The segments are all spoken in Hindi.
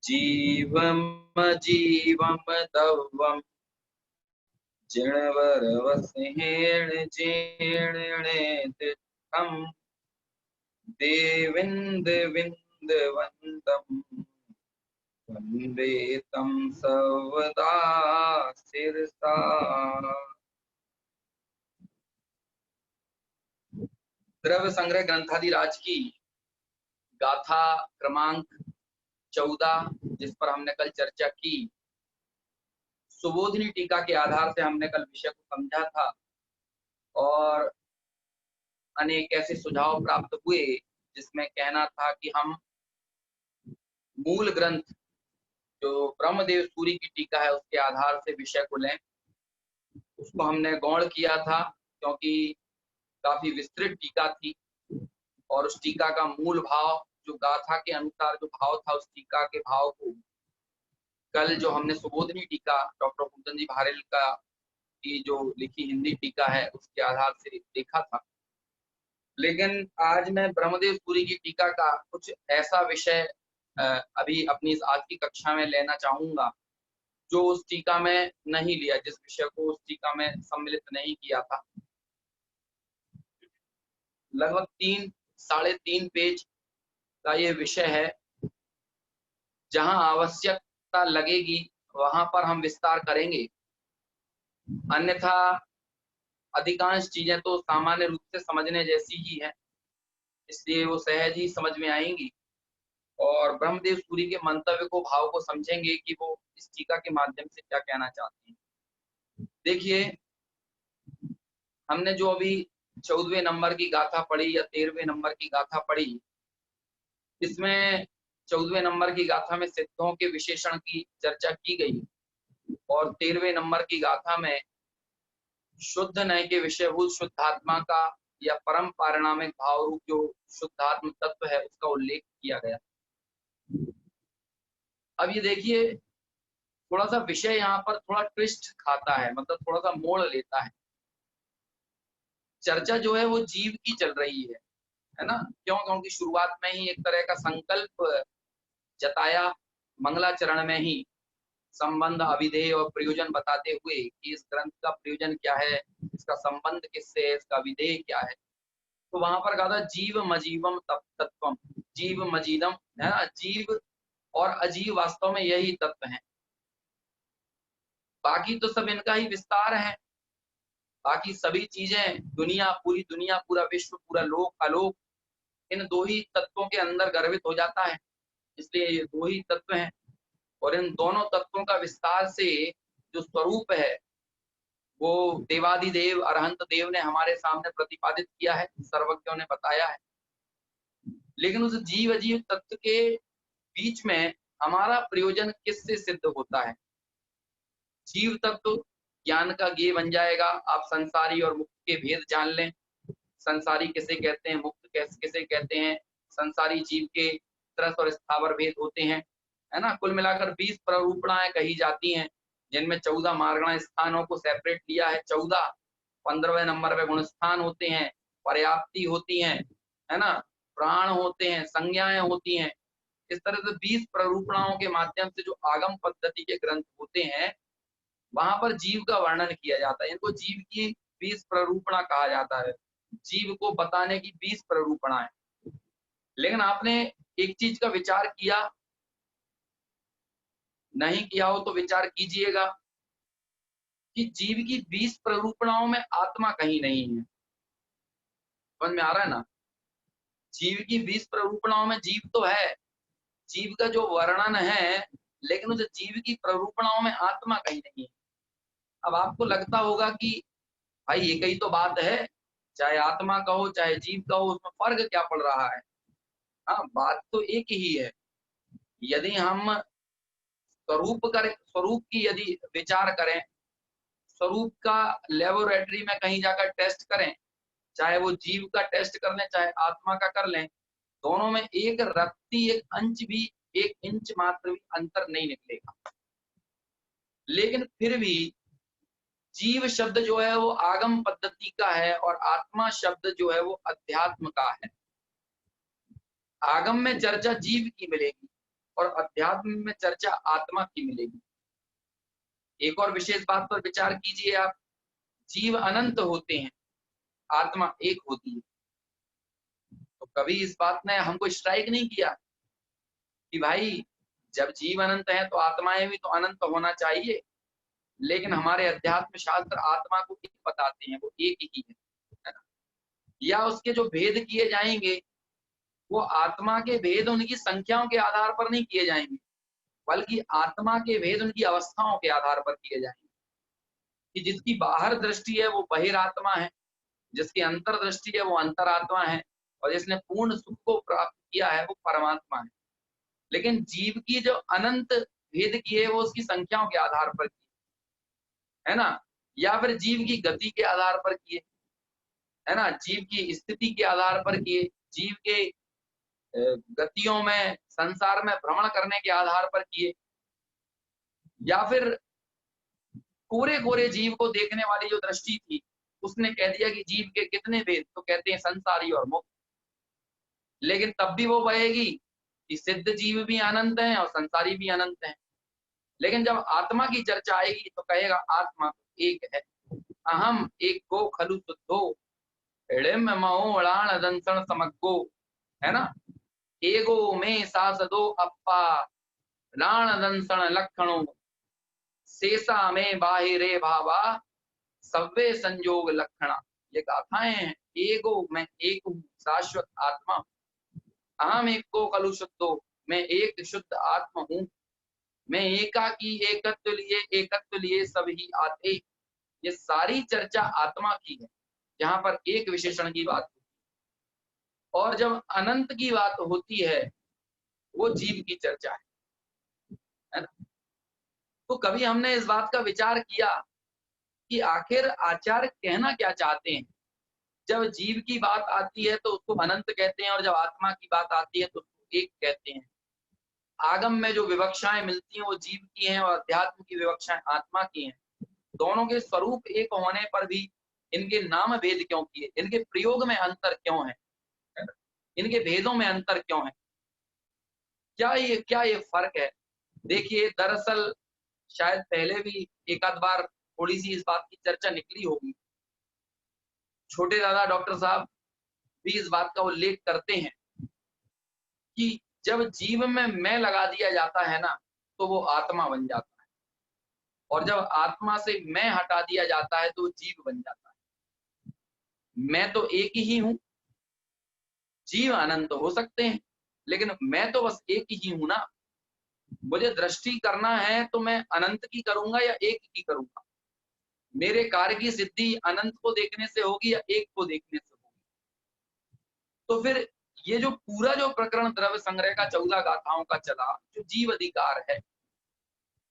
जीवम जीवम दवम जिणवरवसेण जीर्णेतिथं देविन्दविन्दवन्दं वन्दे तं सर्वदा शिरसा। द्रव्य संग्रह ग्रंथादिराज की गाथा क्रमांक 14, जिस पर हमने कल चर्चा की, सुबोधिनी टीका के आधार से हमने कल विषय को समझा था और अनेक ऐसे सुझाव प्राप्त हुए जिसमें कहना था कि हम मूल ग्रंथ जो ब्रह्मदेव सूरी की टीका है उसके आधार से विषय को लें। उसको हमने गौण किया था क्योंकि काफी विस्तृत टीका थी और उस टीका का मूल भाव जो गाथा के अनुसार जो भाव था उस टीका के भाव को कल जो हमने सुबोधिनी टीका डॉक्टर कुंदन जी भारेल का की जो लिखी हिंदी टीका है उसके आधार से देखा था। लेकिन आज मैं ब्रह्मदेव सूरी की टीका का कुछ ऐसा विषय अभी अपनी आज की कक्षा में लेना चाहूंगा जो उस टीका में नहीं लिया, जिस विषय को उस टीका में सम्मिलित नहीं किया था। लगभग 3-3.5 पेज का ये विषय है। जहां आवश्यकता लगेगी वहां पर हम विस्तार करेंगे, अन्यथा अधिकांश चीजें तो सामान्य रूप से समझने जैसी ही है, इसलिए वो सहज ही समझ में आएंगी और ब्रह्मदेव सूरी के मंतव्य को भाव को समझेंगे कि वो इस टीका के माध्यम से क्या कहना चाहते हैं। देखिए, हमने जो अभी 14वें नंबर की गाथा पढ़ी या 13वें नंबर की गाथा पढ़ी, इसमें 14वें नंबर की गाथा में सिद्धों के विशेषण की चर्चा की गई और 13वें नंबर की गाथा में शुद्ध नय के विषयभूत शुद्धात्मा का या परम पारिणामिक भाव रूप जो शुद्धात्म तत्व है उसका उल्लेख किया गया। अब ये देखिए, थोड़ा सा विषय यहाँ पर थोड़ा ट्विस्ट खाता है, मतलब थोड़ा सा मोड़ लेता है। चर्चा जो है वो जीव की चल रही है ना? क्यों? क्योंकि शुरुआत में ही एक तरह का संकल्प जताया मंगलाचरण में ही, संबंध अविधेय और प्रयोजन बताते हुए कि इस ग्रंथ का प्रयोजन क्या है, इसका संबंध किससे है, इसका विधेय क्या है। तो वहां पर कहा था जीव मजीवम तत्वम, जीव मजीदम है ना, जीव और अजीव वास्तव में यही तत्व है, बाकी तो सब इनका ही विस्तार है। बाकी सभी चीजें, दुनिया, पूरी दुनिया, पूरा विश्व, पूरा लोक अलोक, इन दो ही तत्वों के अंदर गर्भित हो जाता है, इसलिए ये दो ही तत्व हैं और इन दोनों तत्वों का विस्तार से जो स्वरूप है वो देवादिदेव अरहंत देव ने हमारे सामने प्रतिपादित किया है, सर्वज्ञों ने बताया है। लेकिन उस जीव अजीव तत्व के बीच में हमारा प्रयोजन किससे सिद्ध होता है? जीव तत्व ज्ञान का ज्ञेय बन जाएगा। आप संसारी और मुक्त के भेद जान लें, संसारी किसे कहते हैं, मुक्त किसे कहते हैं। संसारी जीव के त्रस और स्थावर भेद होते हैं, है ना। कुल मिलाकर 20 प्ररूपणाएं कही जाती हैं, जिनमें 14 मार्गण स्थानों को सेपरेट लिया है। 14 15वें नंबर पे गुण स्थान होते हैं, पर्याप्ति होती है ना, प्राण होते हैं, संज्ञाएं होती हैं। इस तरह से 20 प्ररूपणाओं के माध्यम से जो आगम पद्धति के ग्रंथ होते हैं वहां पर जीव का वर्णन किया जाता है। इनको जीव की 20 प्ररूपणा कहा जाता है, जीव को बताने की 20 प्ररूपणा है। लेकिन आपने एक चीज का विचार किया, नहीं किया हो तो विचार कीजिएगा कि जीव की 20 प्ररूपणाओं में आत्मा कहीं नहीं है। समझ में आ रहा है ना? जीव की 20 प्ररूपणाओं में जीव तो है, जीव का जो वर्णन है, लेकिन उस जीव की प्ररूपणाओं में आत्मा कहीं नहीं है। अब आपको लगता होगा कि भाई एक ही तो बात है, चाहे आत्मा कहो चाहे जीव कहो, उसमें फर्क क्या पड़ रहा है? हाँ, बात तो एक ही है। यदि हम स्वरूप की यदि विचार करें, स्वरूप का लेबोरेटरी में कहीं जाकर टेस्ट करें, चाहे वो जीव का टेस्ट कर लें चाहे आत्मा का कर लें, दोनों में एक रत्ती, एक अंश भी, एक इंच मात्र भी अंतर नहीं निकलेगा। लेकिन फिर भी जीव शब्द जो है वो आगम पद्धति का है और आत्मा शब्द जो है वो अध्यात्म का है। आगम में चर्चा जीव की मिलेगी और अध्यात्म में चर्चा आत्मा की मिलेगी। एक और विशेष बात पर विचार कीजिए आप, जीव अनंत होते हैं, आत्मा एक होती है। तो कभी इस बात ने हमको स्ट्राइक नहीं किया कि भाई जब जीव अनंत है तो आत्माएं भी तो अनंत होना चाहिए। लेकिन हमारे अध्यात्म शास्त्र आत्मा को एक बताते हैं, वो एक ही है ना। या उसके जो भेद किए जाएंगे वो आत्मा के भेद उनकी संख्याओं के आधार पर नहीं किए जाएंगे, बल्कि आत्मा के भेद उनकी अवस्थाओं के आधार पर किए जाएंगे। कि जिसकी बाहर दृष्टि है वो बहिरात्मा है, जिसकी अंतर दृष्टि है वो अंतरात्मा है, और जिसने पूर्ण सुख को प्राप्त किया है वो परमात्मा है। लेकिन जीव की जो अनंत भेद की है वो उसकी संख्याओं के आधार पर की है ना, या फिर जीव की गति के आधार पर किए, है ना, जीव की स्थिति के आधार पर किए, जीव के गतियों में संसार में भ्रमण करने के आधार पर किए, या फिर कोरे कोरे जीव को देखने वाली जो दृष्टि थी उसने कह दिया कि जीव के कितने भेद, तो कहते हैं संसारी और मुक्त। लेकिन तब भी वो बहेगी कि सिद्ध जीव भी अनंत हैं और संसारी भी अनंत हैं। लेकिन जब आत्मा की चर्चा आएगी तो कहेगा आत्मा एक है, अहम एक को खलु शुद्धो ऋम महो णाण दंसण समग्गो, है ना, एगो में सासदो अप्पा राण दंसण लक्षणों शेषा में बाहिरे भावा सव्वे संयोग लक्षणा। ये गाथाएं हैं। एगो मैं एक हूँ, शाश्वत आत्मा, अहम एक को खलु शुद्धो मैं एक शुद्ध आत्मा हूँ, मैं एकाकी एकत्व लिए सभी आते। ये सारी चर्चा आत्मा की है, जहां पर एक विशेषण की बात होती है। और जब अनंत की बात होती है वो जीव की चर्चा है ना। तो कभी हमने इस बात का विचार किया कि आखिर आचार्य कहना क्या चाहते हैं। जब जीव की बात आती है तो उसको अनंत कहते हैं, और जब आत्मा की बात आती है तो उसको एक कहते हैं। आगम में जो विवक्षाएं मिलती हैं वो जीव की हैं और अध्यात्म की विवक्षाएं आत्मा की हैं। दोनों के स्वरूप एक होने पर भी इनके नाम भेद क्यों किए, इनके प्रयोग में अंतर क्यों है, इनके भेदों में अंतर क्यों है, क्या ये फर्क है। देखिए, दरअसल शायद पहले भी एक आध बार थोड़ी सी इस बात की चर्चा निकली होगी। छोटे दादा डॉक्टर साहब भी इस बात का उल्लेख करते हैं कि जब जीव में मैं लगा दिया जाता है ना तो वो आत्मा बन जाता है, और जब आत्मा से मैं हटा दिया जाता है तो जीव बन जाता है। मैं तो एक ही हूं, जीव अनंत हो सकते हैं, लेकिन मैं तो बस एक ही हूं ना। मुझे दृष्टि करना है तो मैं अनंत की करूंगा या एक की करूंगा। मेरे कार्य की सिद्धि अनंत को देखने से होगी या एक को देखने से होगी। तो फिर ये जो पूरा जो प्रकरण द्रव्य संग्रह का 14 गाथाओं का चला, जो जीव अधिकार है,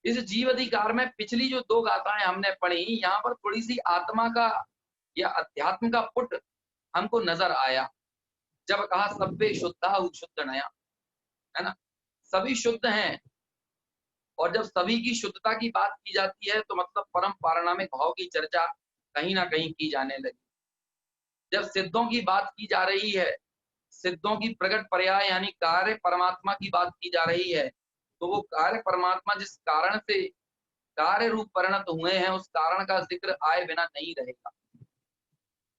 इस जीव अधिकार में पिछली जो 2 गाथाएं हमने पढ़ी, यहाँ पर थोड़ी सी आत्मा का या अध्यात्म का पुट हमको नजर आया। जब कहा सब्बे शुद्धा शुद्ध नया, है ना, सभी शुद्ध हैं। और जब सभी की शुद्धता की बात की जाती है तो मतलब परम पारणामिक भाव की चर्चा कहीं ना कहीं की जाने लगी। जब सिद्धों की बात की जा रही है, सिद्धों की प्रकट पर्याय यानी कार्य परमात्मा की बात की जा रही है, तो वो कार्य परमात्मा जिस कारण से कार्य रूप परिणत हुए हैं उस कारण का जिक्र आए बिना नहीं रहेगा।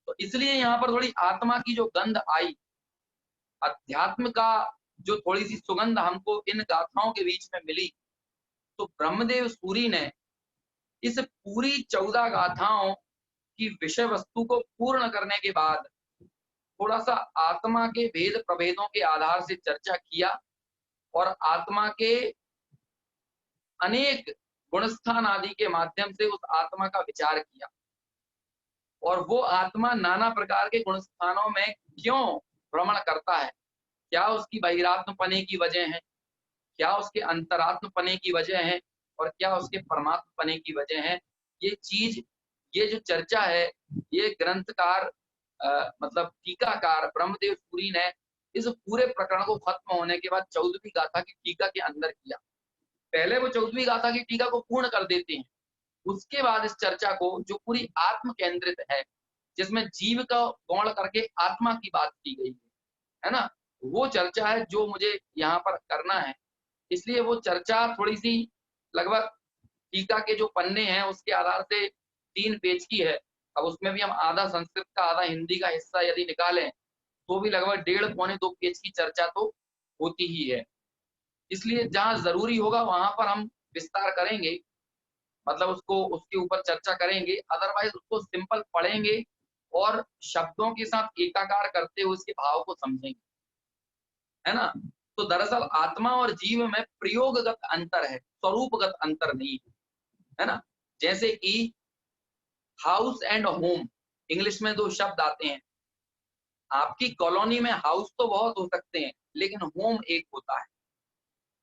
तो इसलिए यहाँ पर थोड़ी आत्मा की जो गंध आई, अध्यात्म का जो थोड़ी सी सुगंध हमको इन गाथाओं के बीच में मिली, तो ब्रह्मदेव सूरी ने इस पूरी 14 गाथाओं की विषय वस्तु को पूर्ण करने के बाद थोड़ा सा आत्मा के भेद प्रभेदों के आधार से चर्चा किया और आत्मा के अनेक गुणस्थान आदि के माध्यम से उस आत्मा का विचार किया। और वो आत्मा नाना प्रकार के गुणस्थानों में क्यों भ्रमण करता है, क्या उसकी बहिरात्म पने की वजह है, क्या उसके अंतरात्म पने की वजह है, और क्या उसके परमात्म पने की वजह है। ये चीज, ये जो चर्चा है, ये ग्रंथकार मतलब टीकाकार ब्रह्मदेव सूरी ने इस पूरे प्रकरण को खत्म होने के बाद 14वीं गाथा की टीका के अंदर किया। पहले वो 14वीं गाथा की टीका को पूर्ण कर देते हैं, उसके बाद इस चर्चा को जो पूरी आत्म केंद्रित है, जिसमें जीव का गौण करके आत्मा की बात की गई है ना, वो चर्चा है जो मुझे यहाँ पर करना है। इसलिए वो चर्चा थोड़ी सी लगभग टीका के जो पन्ने हैं उसके आधार से 3 पेज की है। अब उसमें भी हम आधा संस्कृत का आधा हिंदी का हिस्सा यदि निकालें तो भी लगभग 1.5 पौने 2 पेज की चर्चा तो होती ही है। इसलिए जहाँ ज़रूरी होगा वहाँ पर हम विस्तार करेंगे, मतलब उसको उसके ऊपर चर्चा करेंगे, अदरवाइज़ उसको सिंपल पढ़ेंगे और शब्दों के साथ एकाकार करते हुए उसके भाव को समझेंगे, है ना? तो दरअसल आत्मा और जीव में प्रयोगगत अंतर है, स्वरूपगत अंतर नहीं है ना? जैसे कि हाउस एंड होम, इंग्लिश में 2 शब्द आते हैं। आपकी कॉलोनी में हाउस तो बहुत हो सकते हैं, लेकिन होम एक होता है।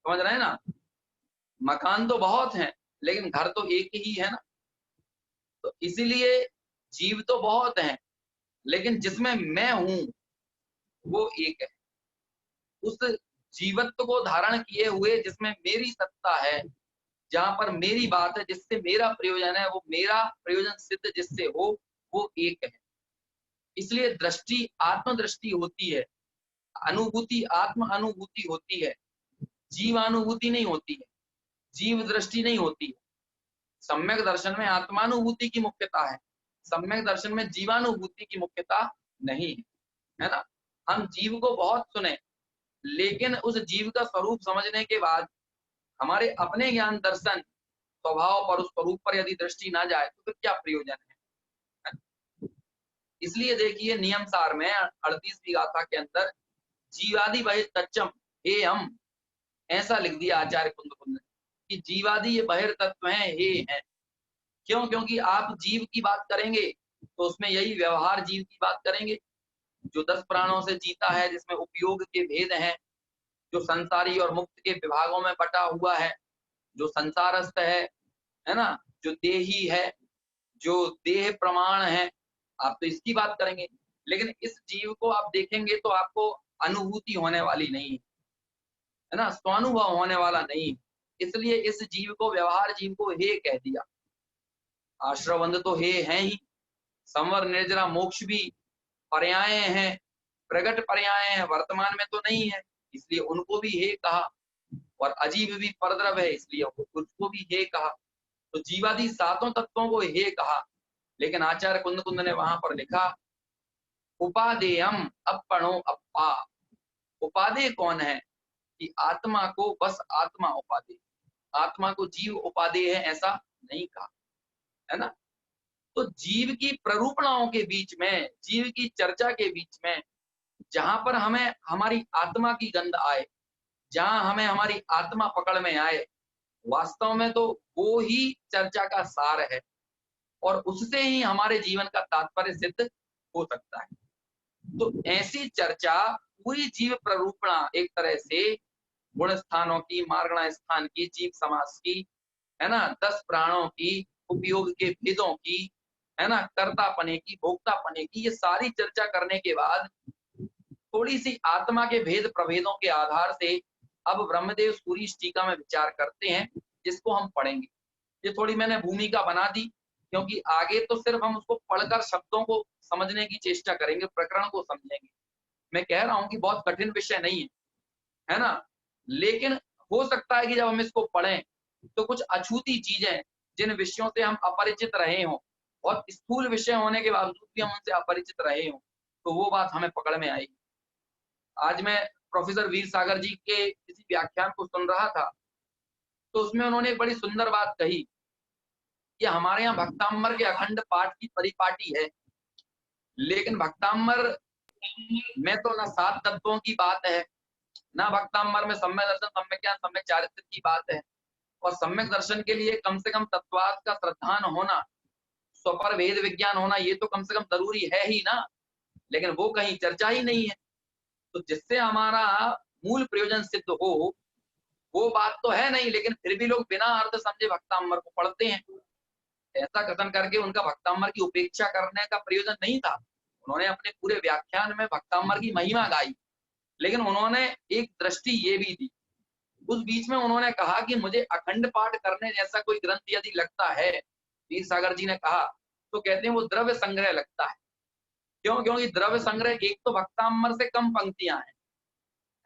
समझ रहे हैं ना? मकान तो बहुत हैं, लेकिन घर तो एक ही है ना? तो इसीलिए जीव तो बहुत हैं, लेकिन जिसमें मैं हूँ, वो एक है। उस जीवत्व को धारण किए हुए जिसमें मेरी सत्ता है, जहाँ पर मेरी बात है, जिससे मेरा प्रयोजन है, वो मेरा प्रयोजन सिद्ध जिससे हो, वो एक है। इसलिए दृष्टि आत्मदृष्टि होती है, अनुभूति आत्म अनुभूति होती है, जीवानुभूति नहीं होती है, जीव दृष्टि नहीं होती है। सम्यक दर्शन में आत्मानुभूति की मुख्यता है, सम्यक दर्शन में जीवानुभूति की मुख्यता नहीं है, है ना? हम जीव को बहुत सुने, लेकिन उस जीव का स्वरूप समझने के बाद हमारे अपने ज्ञान दर्शन स्वभाव पर, उस स्वरूप पर यदि दृष्टि ना जाए तो फिर क्या प्रयोजन है? इसलिए देखिए नियम सार में 38वीं गाथा के अंदर जीवादि बहिर्तच्चम हे हम, ऐसा लिख दिया आचार्य कुंद कुंद ने कि जीवादि ये बहिर्तत्व हैं, हे हैं। क्यों? क्योंकि आप जीव की बात करेंगे तो उसमें यही व्यवहार जीव की बात करेंगे, जो 10 प्राणों से जीता है, जिसमें उपयोग के भेद हैं, जो संसारी और मुक्त के विभागों में बटा हुआ है, जो संसारस्थ है ना? जो देही है, जो देह प्रमाण है, आप तो इसकी बात करेंगे। लेकिन इस जीव को आप देखेंगे तो आपको अनुभूति होने वाली नहीं है ना? स्वानुभव होने वाला नहीं। इसलिए इस जीव को, व्यवहार जीव को हे कह दिया। आश्रवंद तो हे हैं ही, संवर निर्जरा मोक्ष भी पर्याय हैं, प्रगट पर्याय हैं, वर्तमान में तो नहीं है, इसलिए उनको भी हे कहा। और अजीब भी परद्रव है, इसलिए उसको भी हे कहा। तो जीवादि 7 तत्वों को हे कहा, लेकिन आचार्य कुंद कुंद ने वहां पर लिखा उपादेयम अपणो अप्पा। उपादेय कौन है? कि आत्मा को बस आत्मा उपादेय, आत्मा को जीव उपादेय है ऐसा नहीं कहा, है ना? तो जीव की प्ररूपणाओं के बीच में, जीव की चर्चा के बीच में, जहां पर हमें हमारी आत्मा की गंध आए, जहां हमें हमारी आत्मा पकड़ में आए, वास्तव में तो वो ही चर्चा का सार है और उससे ही हमारे जीवन का तात्पर्य सिद्ध हो सकता है। तो ऐसी चर्चा पूरी जीव प्ररूपणा, एक तरह से गुण स्थानों की, मार्गणा स्थान की, जीव समास की, है ना, 10 प्राणों की, उपयोग के भेदों की, है ना, कर्तापने की, भोक्तापने की, ये सारी चर्चा करने के बाद थोड़ी सी आत्मा के भेद प्रभेदों के आधार से अब ब्रह्मदेव सूरी टीका में विचार करते हैं, जिसको हम पढ़ेंगे। ये थोड़ी मैंने भूमिका बना दी, क्योंकि आगे तो सिर्फ हम उसको पढ़कर शब्दों को समझने की चेष्टा करेंगे, प्रकरण को समझेंगे। मैं कह रहा हूं कि बहुत कठिन विषय नहीं है ना? लेकिन हो सकता है कि जब हम इसको पढ़ें तो कुछ अछूती चीजें, जिन विषयों से हम अपरिचित रहे हों और स्थूल विषय होने के बावजूद भी हम उनसे अपरिचित रहे हों, तो वो बात हमें पकड़ में आएगी। आज मैं प्रोफेसर वीर सागर जी के किसी व्याख्यान को सुन रहा था, तो उसमें उन्होंने एक बड़ी सुंदर बात कही कि हमारे यहाँ भक्ताम्बर के अखंड पाठ की परिपाटी है, लेकिन भक्ताम्बर में तो ना 7 तत्वों की बात है, ना भक्ताम्बर में सम्यक दर्शन, सम्यक ज्ञान, सम्यक चारित्र की बात है। और सम्यक दर्शन के लिए कम से कम तत्वार्थ का श्रद्धान होना, स्वपर भेद विज्ञान होना, ये तो कम से कम जरूरी है ही ना, लेकिन वो कहीं चर्चा ही नहीं है। तो जिससे हमारा मूल प्रयोजन सिद्ध हो, वो बात तो है नहीं, लेकिन फिर भी लोग बिना अर्थ समझे भक्ताम्बर को पढ़ते हैं। ऐसा कथन करके उनका भक्ताम्बर की उपेक्षा करने का प्रयोजन नहीं था। उन्होंने अपने पूरे व्याख्यान में भक्ताम्बर की महिमा गाई, लेकिन उन्होंने एक दृष्टि ये भी दी। उस बीच में उन्होंने कहा कि मुझे अखंड पाठ करने जैसा कोई ग्रंथ यदि लगता है, वीर सागर जी ने कहा, तो कहते हैं वो द्रव्य संग्रह लगता है। क्यों? क्योंकि द्रव्य संग्रह एक तो भक्ताम्बर से कम पंक्तियां हैं,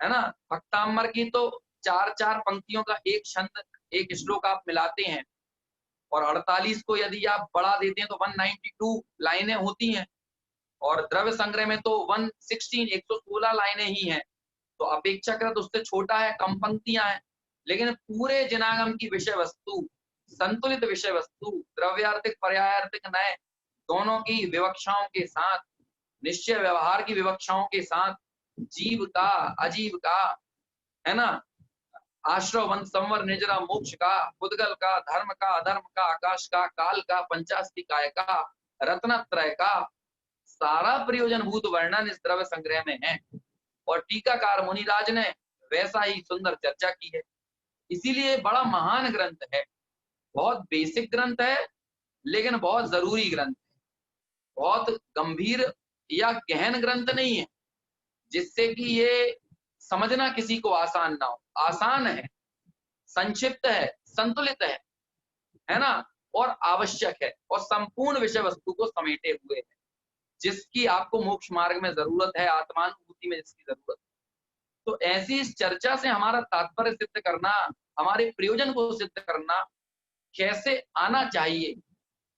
है ना? भक्ताम्बर की तो 4-4 पंक्तियों का एक छंद, एक श्लोक आप मिलाते हैं और 48 को यदि आप बढ़ा देते हैं तो 192 लाइनें होती हैं और द्रव्य संग्रह में तो 116 लाइनें ही हैं, तो अपेक्षाकृत उससे छोटा है, कम पंक्तियां हैं। लेकिन पूरे जिनागम की विषय वस्तु, संतुलित विषय वस्तु, द्रव्यार्थिक पर्यायार्थिक नय दोनों की विवक्षाओं के साथ, निश्चय व्यवहार की विवक्षाओं के साथ, जीव का अजीव का, है ना, आश्रव वन संवर निजरा मोक्ष का, पुद्गल का, धर्म का अधर्म का, आकाश का, काल का, पंचास्ति काय का, रत्नत्रय का, सारा प्रयोजनभूत वर्णन इस द्रव्य संग्रह में है और टीकाकार मुनिराज ने वैसा ही सुंदर चर्चा की है। इसीलिए बड़ा महान ग्रंथ है, बहुत बेसिक ग्रंथ है लेकिन बहुत जरूरी ग्रंथ है, बहुत गंभीर या गहन ग्रंथ नहीं है जिससे कि ये समझना किसी को आसान ना हो। आसान है, संक्षिप्त है, संतुलित है ना, और आवश्यक है और संपूर्ण विषय वस्तु को समेटे हुए है, जिसकी आपको मोक्ष मार्ग में जरूरत है, आत्मानुभूति में जिसकी जरूरत है। तो ऐसी इस चर्चा से हमारा तात्पर्य सिद्ध करना, हमारे प्रयोजन को सिद्ध करना कैसे आना चाहिए,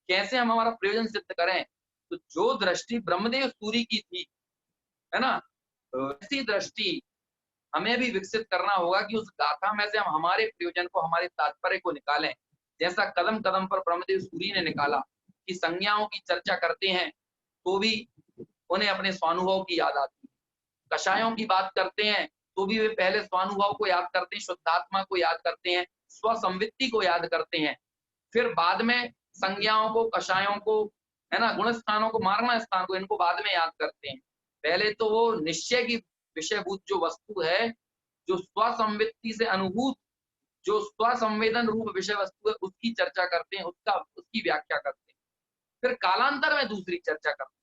कैसे हम हमारा प्रयोजन सिद्ध करें, तो जो दृष्टि ब्रह्मदेव सूरी की थी, है ना, ऐसी दृष्टि हमें भी विकसित करना होगा कि उस गाथा में से हम हमारे प्रयोजन को, हमारे तात्पर्य को निकालें। जैसा कदम कदम पर ब्रह्मदेव सूरी ने निकाला कि संज्ञाओं की चर्चा करते हैं तो भी उन्हें अपने स्वानुभव की याद आती है, कषायों की बात करते हैं तो भी वे पहले स्वानुभव को याद करते हैं, शुद्धात्मा को याद करते हैं, स्वसंवित्ति को याद करते हैं, फिर बाद में संज्ञाओं को, कषायों को, है ना, गुण स्थानों को, मार्गण स्थान को, इनको बाद में याद करते हैं। पहले तो वो निश्चय की विषयभूत जो वस्तु है, जो स्वसंवित्ति से अनुभूत, जो स्वसंवेदन रूप विषय वस्तु है, उसकी चर्चा करते हैं, उसकी व्याख्या करते हैं, फिर कालांतर में दूसरी चर्चा करते हैं।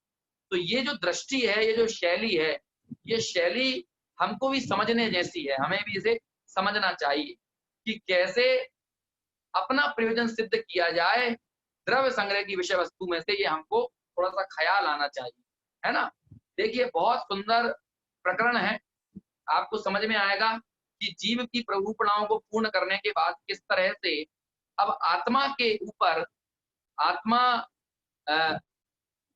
तो ये जो दृष्टि है, ये जो शैली है, ये शैली हमको भी समझने जैसी है, हमें भी इसे समझना चाहिए कि कैसे अपना प्रयोजन सिद्ध किया जाए द्रव्य संग्रह की विषय वस्तु में से, ये हमको थोड़ा सा ख्याल आना चाहिए, है ना। देखिए बहुत सुंदर प्रकरण है, आपको समझ में आएगा कि जीव की प्ररूपणाओं को पूर्ण करने के बाद किस तरह से अब आत्मा के ऊपर, आत्मा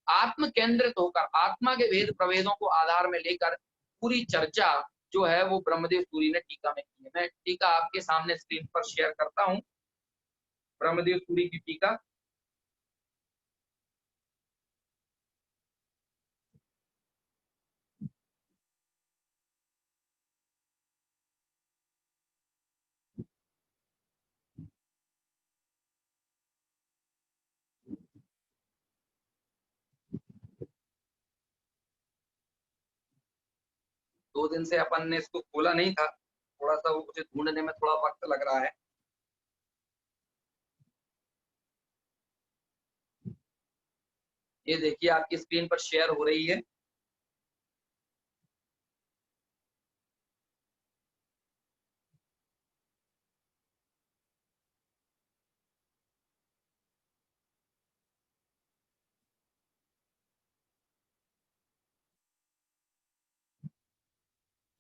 आत्म केंद्रित होकर, आत्मा के भेद प्रभेदों को आधार में लेकर पूरी चर्चा जो है वो ब्रह्मदेव सूरी ने टीका में की है। मैं टीका आपके सामने स्क्रीन पर शेयर करता हूं, ब्रह्मदेव सूरी की टीका। दो दिन से अपन ने इसको खोला नहीं था, थोड़ा सा मुझे ढूंढने में थोड़ा वक्त लग रहा है। ये देखिए आपकी स्क्रीन पर शेयर हो रही है।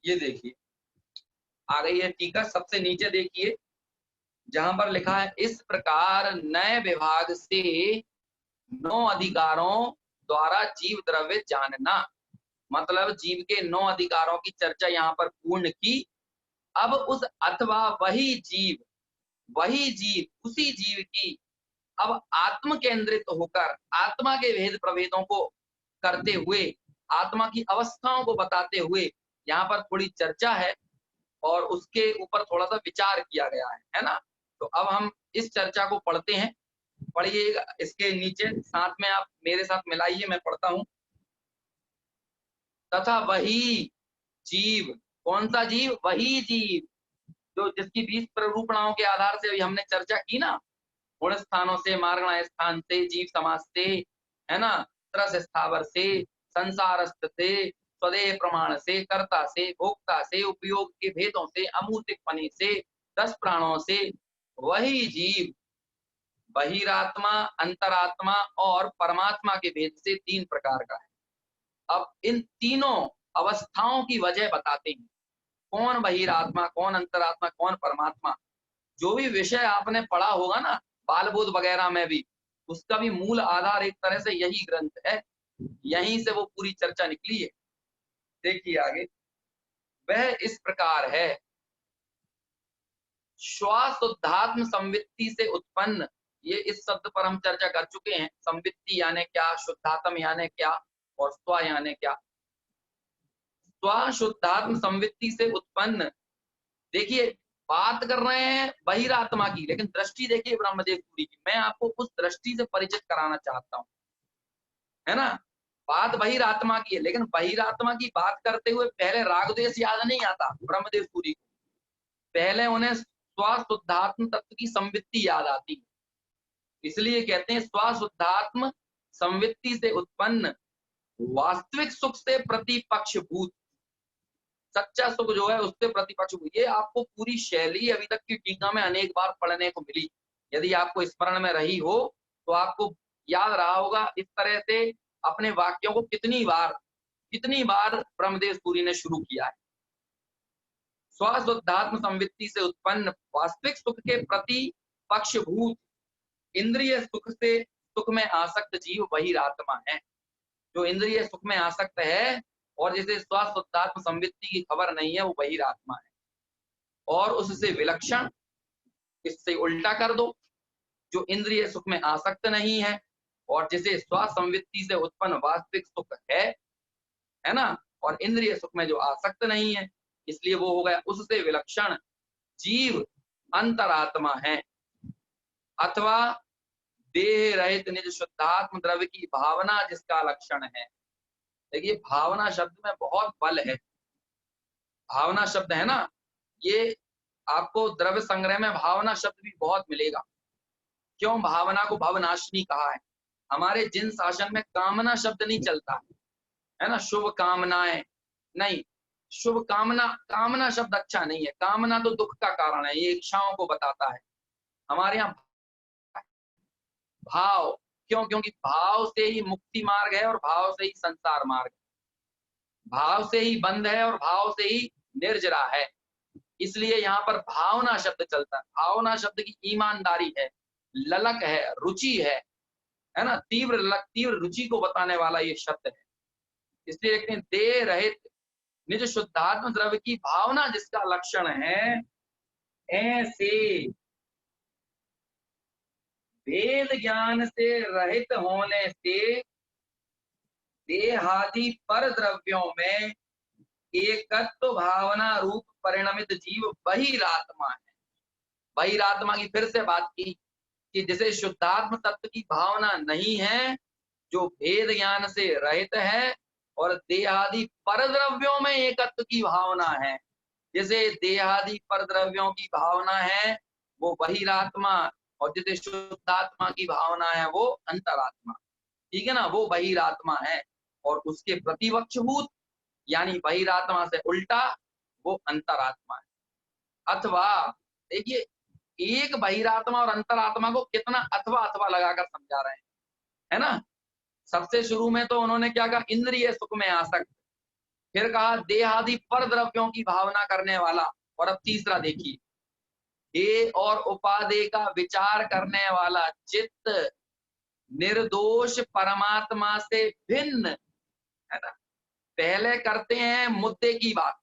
ये देखिए आ गई है टीका, सबसे नीचे देखिए जहां पर लिखा है, इस प्रकार नए विभाग से 9 अधिकारों द्वारा जीव द्रव्य जानना, मतलब जीव के 9 अधिकारों की चर्चा यहाँ पर पूर्ण की। अब उस अथवा वही जीव, उसी जीव की अब आत्म केंद्रित होकर आत्मा के भेद प्रभेदों को करते हुए, आत्मा की अवस्थाओं को बताते हुए यहाँ पर थोड़ी चर्चा है और उसके ऊपर थोड़ा सा विचार किया गया है ना। तो अब हम इस चर्चा को पढ़ते हैं, पढ़िए इसके नीचे, साथ में आप मेरे साथ मिलाइए, मैं पढ़ता हूं। तथा वही जीव, कौन सा जीव? वही जीव जो जिसकी 20 प्ररूपणाओं के आधार से अभी हमने चर्चा की ना, गुण स्थानों से, मार्गण स्थान से, जीव समास से, है ना, त्रस स्थावर से, संसारस्थ से, स्वदेह प्रमाण से, कर्ता से, भोक्ता से, उपयोग के भेदों से, अमूर्तिक फनी से, 10 प्राणों से, वही जीव बहिरात्मा, अंतरात्मा और परमात्मा के भेद से 3 प्रकार का है। अब इन तीनों अवस्थाओं की वजह बताते हैं कौन बहिरात्मा, कौन अंतरात्मा, कौन परमात्मा, जो भी विषय आपने पढ़ा होगा ना बाल बोध वगैरह में भी, उसका भी मूल आधार एक तरह से यही ग्रंथ है, यहीं से वो पूरी चर्चा निकली है। देखिए आगे, वह इस प्रकार है, श्वासोद्धात्म संवित्ति से उत्पन्न, ये इस शब्द पर हम चर्चा कर चुके हैं। संवित्ति यानी क्या, शुद्धात्म यानी क्या, और स्व यानी क्या। स्व शुद्धात्म संवित्ति से उत्पन्न, देखिए बात कर रहे हैं बहिरात्मा की, लेकिन दृष्टि देखिए ब्रह्मदेव सूरी की। मैं आपको उस दृष्टि से परिचित कराना चाहता हूं, है ना। बात बहिरात्मा की है, लेकिन बहिरात्मा की बात करते हुए पहले रागद्वेष याद नहीं आता ब्रह्मदेव सूरी को, पहले उन्हें स्वशुद्धात्म तत्व की संवित्ति याद आती है। इसलिए कहते हैं स्वशुद्धात्म संवित्ति से उत्पन्न वास्तविक सुख से प्रतिपक्षभूत, सच्चा सुख जो है उससे प्रतिपक्षभूत। ये आपको पूरी शैली अभी तक की टीका में अनेक बार पढ़ने को मिली, यदि आपको स्मरण में रही हो तो आपको याद रहा होगा। इस तरह से अपने वाक्यों को कितनी बार ब्रह्मदेव सूरी ने शुरू किया है। स्वशुद्धात्म संवित्ति से उत्पन्न वास्तविक सुख के प्रति पक्षभूत इंद्रिय सुख से सुख में आसक्त जीव बहिरात्मा है। जो इंद्रिय सुख में आसक्त है और जिसे स्वशुद्धात्म संवित्ति की खबर नहीं है, वो बहिरात्मा है। और उससे विलक्षण, इससे उल्टा कर दो, जो इंद्रिय सुख में आसक्त नहीं है और जिसे स्वसंवित्ति से उत्पन्न वास्तविक सुख है ना, और इंद्रिय सुख में जो आसक्त नहीं है, इसलिए वो हो गया उससे विलक्षण जीव अंतरात्मा है, अथवा देह रहित निज शुद्धात्म द्रव्य की भावना जिसका लक्षण है। देखिए भावना शब्द में बहुत बल है। भावना शब्द है ना, ये आपको द्रव्य संग्रह में भावना शब्द भी बहुत मिलेगा। क्यों भावना को भवनाशिनी कहा है? हमारे जिन शासन में कामना शब्द नहीं चलता है ना, शुभ कामनाएं नहीं, शुभ कामना शब्द अच्छा नहीं है। कामना तो दुख का कारण है, ये इच्छाओं को बताता है। हमारे यहाँ भाव, क्यों? क्योंकि भाव से ही मुक्ति मार्ग है और भाव से ही संसार मार्ग है, भाव से ही बंध है और भाव से ही निर्जरा है। इसलिए यहाँ पर भावना शब्द चलता है। भावना शब्द की ईमानदारी है, ललक है, रुचि है ना, तीव्र ललक, तीव्र रुचि को बताने वाला ये शब्द है। इसलिए कहते हैं देह रहित निज शुद्धात्म द्रव्य की भावना जिसका लक्षण है, ऐसे वेद ज्ञान से रहित होने से देहादि पर द्रव्यों में एकत्व भावना रूप परिणमित जीव बहिरात्मा है। बहिरात्मा की फिर से बात की कि जिसे शुद्धात्म तत्व की भावना नहीं है, जो भेद ज्ञान से रहित है और देहादि पर द्रव्यों में एकत्व की भावना है। जिसे देहादि पर द्रव्यों की भावना है वो बहिरात्मा, और जिसे शुद्धात्मा की भावना है वो अंतरात्मा। ठीक है ना, वो बहिरात्मा है। और उसके प्रतिपक्षभूत यानी बहिरात्मा से उल्टा वो अंतरात्मा है। अथवा देखिए, एक बहिरात्मा और अंतरात्मा को कितना अथवा अथवा लगाकर समझा रहे हैं, है ना। सबसे शुरू में तो उन्होंने क्या कहा, इंद्रिय सुख में आसक्त, फिर कहा देहादि पर द्रव्यों की भावना करने वाला, और अब तीसरा देखिए, देह और उपादेय का विचार करने वाला चित्त निर्दोष परमात्मा से भिन्न, है ना। पहले करते हैं मुद्दे की बात,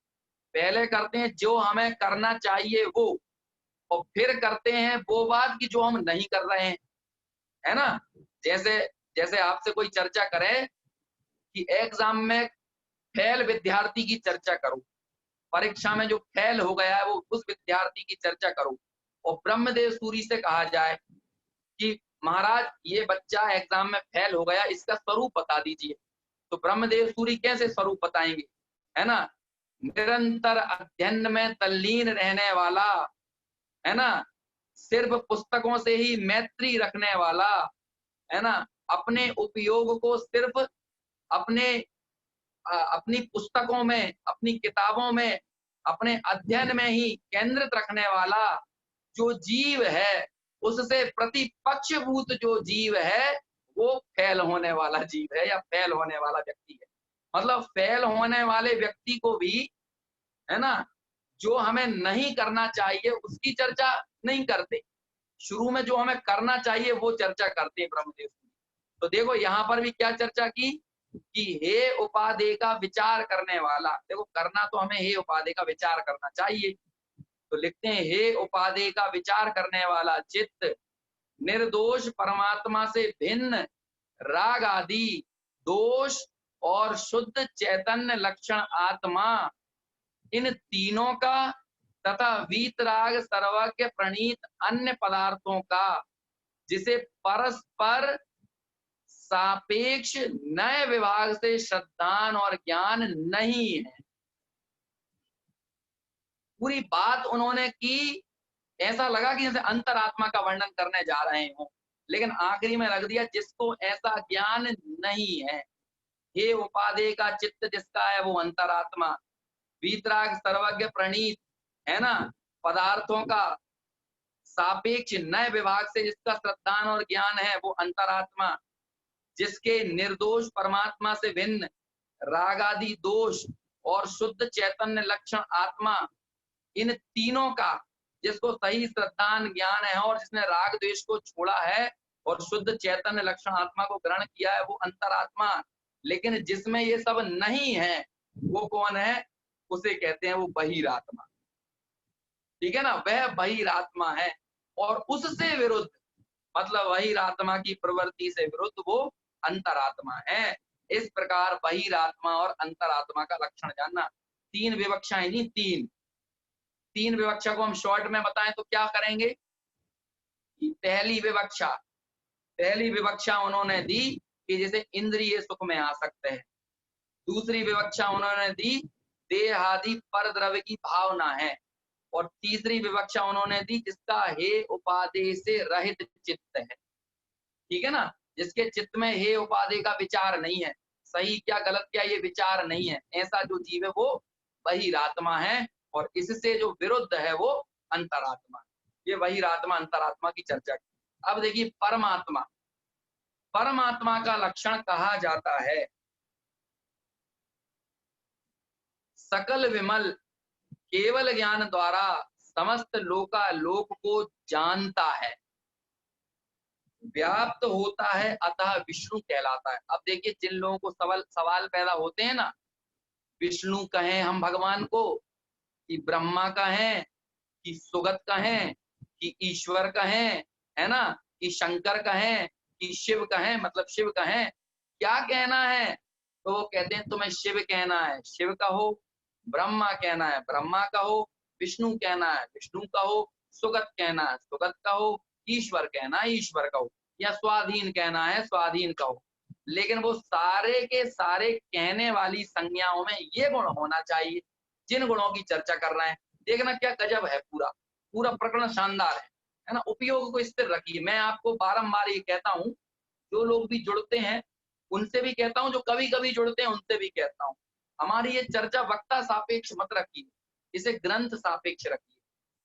पहले करते हैं जो हमें करना चाहिए वो, और फिर करते हैं वो बात की जो हम नहीं कर रहे हैं, है ना। जैसे आपसे कोई चर्चा करे कि एग्जाम में फेल विद्यार्थी की चर्चा करो, परीक्षा में जो फेल हो गया है वो उस विद्यार्थी की चर्चा करो, और ब्रह्मदेव सूरी से कहा जाए कि महाराज ये बच्चा एग्जाम में फेल हो गया, इसका स्वरूप बता दीजिए, तो ब्रह्मदेव सूरी कैसे स्वरूप बताएंगे, है ना। निरंतर अध्ययन में तल्लीन रहने वाला, है ना, सिर्फ पुस्तकों से ही मैत्री रखने वाला, है ना, अपने उपयोग को सिर्फ अपनी पुस्तकों में, अपनी किताबों में, अपने अध्ययन में ही केंद्रित रखने वाला जो जीव है, उससे प्रतिपक्षभूत जो जीव है वो फेल होने वाला जीव है, या फेल होने वाला व्यक्ति है। मतलब फेल होने वाले व्यक्ति को भी, है ना, जो हमें नहीं करना चाहिए उसकी चर्चा नहीं करते, शुरू में जो हमें करना चाहिए वो चर्चा करते हैं ब्रह्मदेव। तो देखो यहाँ पर भी क्या चर्चा की कि हे उपादेय का विचार करने वाला, देखो करना तो हमें हे उपादेय का विचार करना चाहिए, तो लिखते हैं हे उपादेय का विचार करने वाला चित्त निर्दोष परमात्मा से भिन्न राग आदि दोष और शुद्ध चैतन्य लक्षण आत्मा, इन तीनों का तथा वीतराग सर्वज्ञ प्रणीत अन्य पदार्थों का, जिसे परस्पर सापेक्ष नए विभाग से श्रद्धान और ज्ञान नहीं है। पूरी बात उन्होंने की, ऐसा लगा कि जैसे अंतरात्मा का वर्णन करने जा रहे हो, लेकिन आखिरी में रख दिया जिसको ऐसा ज्ञान नहीं है। हे उपादेय का चित्त जिसका है वो अंतरात्मा, वीतराग सर्वज्ञ प्रणीत है ना, पदार्थों का सापेक्ष नए विभाग से जिसका श्रद्धान और ज्ञान है वो अंतरात्मा, जिसके निर्दोष परमात्मा से भिन्न राग आदि दोष और शुद्ध चैतन्य लक्षण आत्मा, इन तीनों का जिसको सही श्रद्धान ज्ञान है और जिसने राग द्वेष को छोड़ा है और शुद्ध चैतन्य लक्षण आत्मा को ग्रहण किया है वो अंतरात्मा। लेकिन जिसमें ये सब नहीं है वो कौन है, उसे कहते हैं वो बहिरात्मा। ठीक है ना, वह बहिरात्मा है और उससे विरुद्ध मतलब बहिरात्मा की प्रवृत्ति से विरुद्ध वो अंतरात्मा है। इस प्रकार बहिरात्मा और अंतरात्मा का लक्षण जानना। तीन विवक्षाएं दी, तीन विवक्षा को हम शॉर्ट में बताएं तो क्या करेंगे। पहली विवक्षा उन्होंने दी कि जैसे इंद्रिय सुख में आ सकते हैं। दूसरी विवक्षा उन्होंने दी देहादि पर द्रव्य की भावना है। और तीसरी विवक्षा उन्होंने दी जिसका हे उपादेय से रहित चित्त है। ठीक है ना, जिसके चित्त में हे उपादेय का विचार नहीं है, सही क्या गलत क्या ये विचार नहीं है, ऐसा जो जीव है वो बहिरात्मा है और इससे जो विरुद्ध है वो अंतरात्मा। ये बहिरात्मा अंतरात्मा की चर्चा की। अब देखिए परमात्मा का लक्षण कहा जाता है सकल विमल केवल ज्ञान द्वारा समस्त लोकालोक को जानता है, व्याप्त होता है अतः विष्णु कहलाता है। अब देखिए जिन लोगों को सवाल पैदा होते हैं ना, विष्णु कहें हम भगवान को कि ब्रह्मा कहें कि सुगत कहें कि ईश्वर कहें, है ना, कि शंकर कहें कि शिव कहें, मतलब शिव कहें, क्या कहना है, तो वो कहते हैं तुम्हें शिव कहना है शिव कहो, ब्रह्मा कहना है ब्रह्मा कहो, विष्णु कहना है विष्णु कहो, सुगत कहना है सुगत कहो, ईश्वर कहना है ईश्वर कहो, या स्वाधीन कहना है स्वाधीन कहो। लेकिन वो सारे के सारे कहने वाली संज्ञाओं में ये गुण होना चाहिए जिन गुणों की चर्चा कर रहे हैं। देखना क्या गजब है, पूरा प्रकरण शानदार है ना। उपयोग को स्थिर रखिए। मैं आपको बारंबार ये कहता हूँ, जो लोग भी जुड़ते हैं उनसे भी कहता हूँ, जो कभी कभी जुड़ते हैं उनसे भी कहता हूँ, हमारी ये चर्चा वक्ता सापेक्ष मत रखिए, इसे ग्रंथ सापेक्ष रखिए,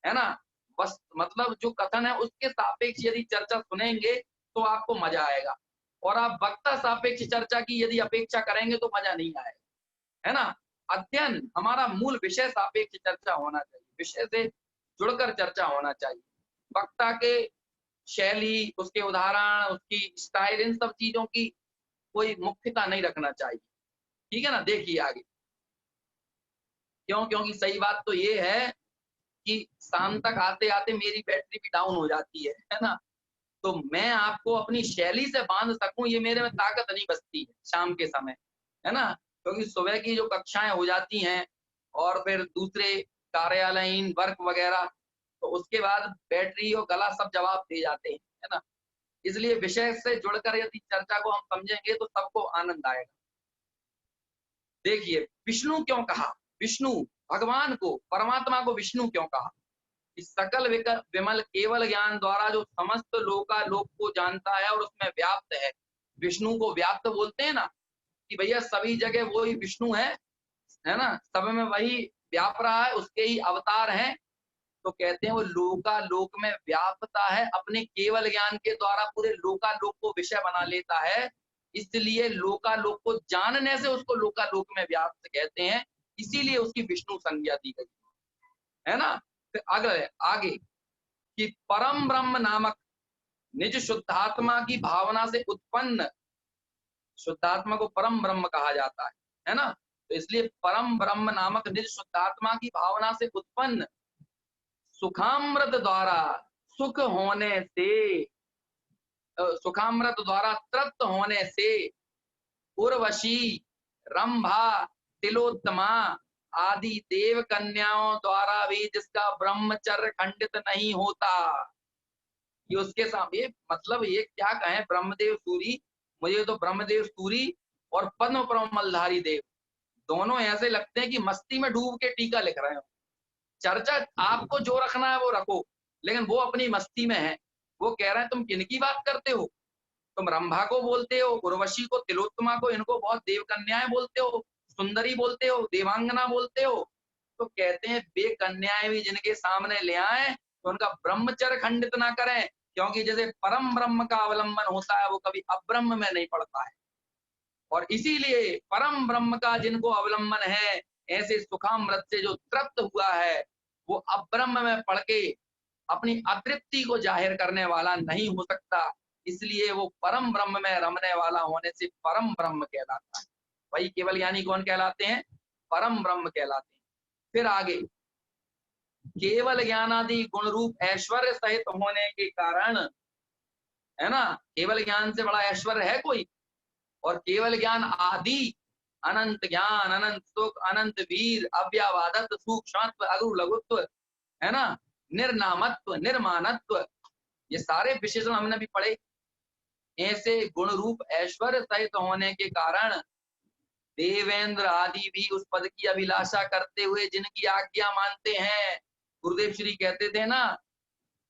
है ना। बस मतलब जो कथन है उसके सापेक्ष यदि चर्चा सुनेंगे तो आपको मजा आएगा, और आप वक्ता सापेक्ष चर्चा की यदि अपेक्षा करेंगे तो मजा नहीं आएगा, है ना। अध्ययन हमारा मूल विषय सापेक्ष चर्चा होना चाहिए, विषय से जुड़कर चर्चा होना चाहिए। वक्ता के शैली, उसके उदाहरण, उसकी स्टाइल, इन सब चीजों की कोई मुख्यता नहीं रखना चाहिए। ठीक है ना, देखिए आगे क्योंकि सही बात तो ये है कि शाम तक आते आते मेरी बैटरी भी डाउन हो जाती है ना। तो मैं आपको अपनी शैली से बांध सकूं ये मेरे में ताकत नहीं बचती है शाम के समय, है ना। क्योंकि सुबह की जो कक्षाएं हो जाती हैं और फिर दूसरे कार्यालयीन वर्क वगैरह, तो उसके बाद बैटरी और गला सब जवाब दे जाते हैं, है ना। इसलिए विषय से जुड़कर यदि चर्चा को हम समझेंगे तो सबको आनंद आएगा। देखिए विष्णु क्यों कहा, विष्णु भगवान को, परमात्मा को विष्णु क्यों कहा। इस सकल विमल केवल ज्ञान द्वारा जो समस्त लोकालोक को जानता है और उसमें व्याप्त है, विष्णु को व्याप्त बोलते हैं ना, कि भैया सभी जगह वो ही विष्णु है ना, सब में वही व्याप रहा है, उसके ही अवतार हैं। तो कहते हैं वो लोकालोक में व्यापता है, अपने केवल ज्ञान के द्वारा पूरे लोकालोक को विषय बना लेता है, इसलिए लोकालोक को जानने से उसको लोकालोक में व्याप्त कहते हैं, इसीलिए उसकी विष्णु संज्ञा दी गई। है ना। फिर अगले आगे कि परम ब्रह्म नामक निज शुद्धात्मा की भावना से उत्पन्न, शुद्धात्मा को परम ब्रह्म कहा जाता है ना। तो इसलिए परम ब्रह्म नामक निज शुद्धात्मा की भावना से उत्पन्न सुखामृत द्वारा सुख होने से, सुखामृत द्वारा तृप्त होने से उर्वशी, रंभा, तिलोत्तमा आदि देव कन्याओं द्वारा भी जिसका ब्रह्मचर्य खंडित नहीं होता, ये उसके सामने मतलब ये क्या कहें, ब्रह्मदेव सूरी, मुझे तो ब्रह्मदेव सूरी और पद्म मलधारी देव दोनों ऐसे लगते हैं कि मस्ती में डूब के टीका लिख रहे हो। चर्चा आपको जो रखना है वो रखो, लेकिन वो अपनी मस्ती में है। वो कह रहे हैं तुम किनकी बात करते हो, तुम रंभा को बोलते हो, उर्वशी को, तिलोत्तमा को, इनको बहुत देव कन्याएं बोलते हो, सुंदरी बोलते हो, देवांगना बोलते हो। तो कहते हैं वे कन्याएं भी जिनके सामने ले आए तो उनका ब्रह्मचर्य खंडित ना करें, क्योंकि जैसे परम ब्रह्म का अवलंबन होता है वो कभी अब्रह्म में नहीं पड़ता है। और इसीलिए परम ब्रह्म का जिनको अवलंबन है, ऐसे सुखामृत से जो तृप्त हुआ है, वो अब्रह्म में पड़ के अपनी अतृप्ति को जाहिर करने वाला नहीं हो सकता। इसलिए वो परम ब्रह्म में रमने वाला होने से परम ब्रह्म कहलाता है। वही केवल ज्ञानी कौन कहलाते हैं, परम ब्रह्म कहलाते हैं। फिर आगे केवल ज्ञानादि गुण रूप ऐश्वर्य सहित होने के कारण, है ना, केवल ज्ञान से बड़ा ऐश्वर्य है कोई। और केवल ज्ञान आदि अनंत ज्ञान, अनंत सुख, अनंत वीर, अव्यावादत्व, सूक्ष्मत्व, अगु लघुत्व, है ना, निर्नामत्व, निर्मानत्व, ये सारे विशेषण हमने भी पढ़े। ऐसे गुण रूप ऐश्वर्य सहित होने के कारण देवेंद्र आदि भी उस पद की अभिलाषा करते हुए जिनकी आज्ञा मानते हैं। गुरुदेव श्री कहते थे ना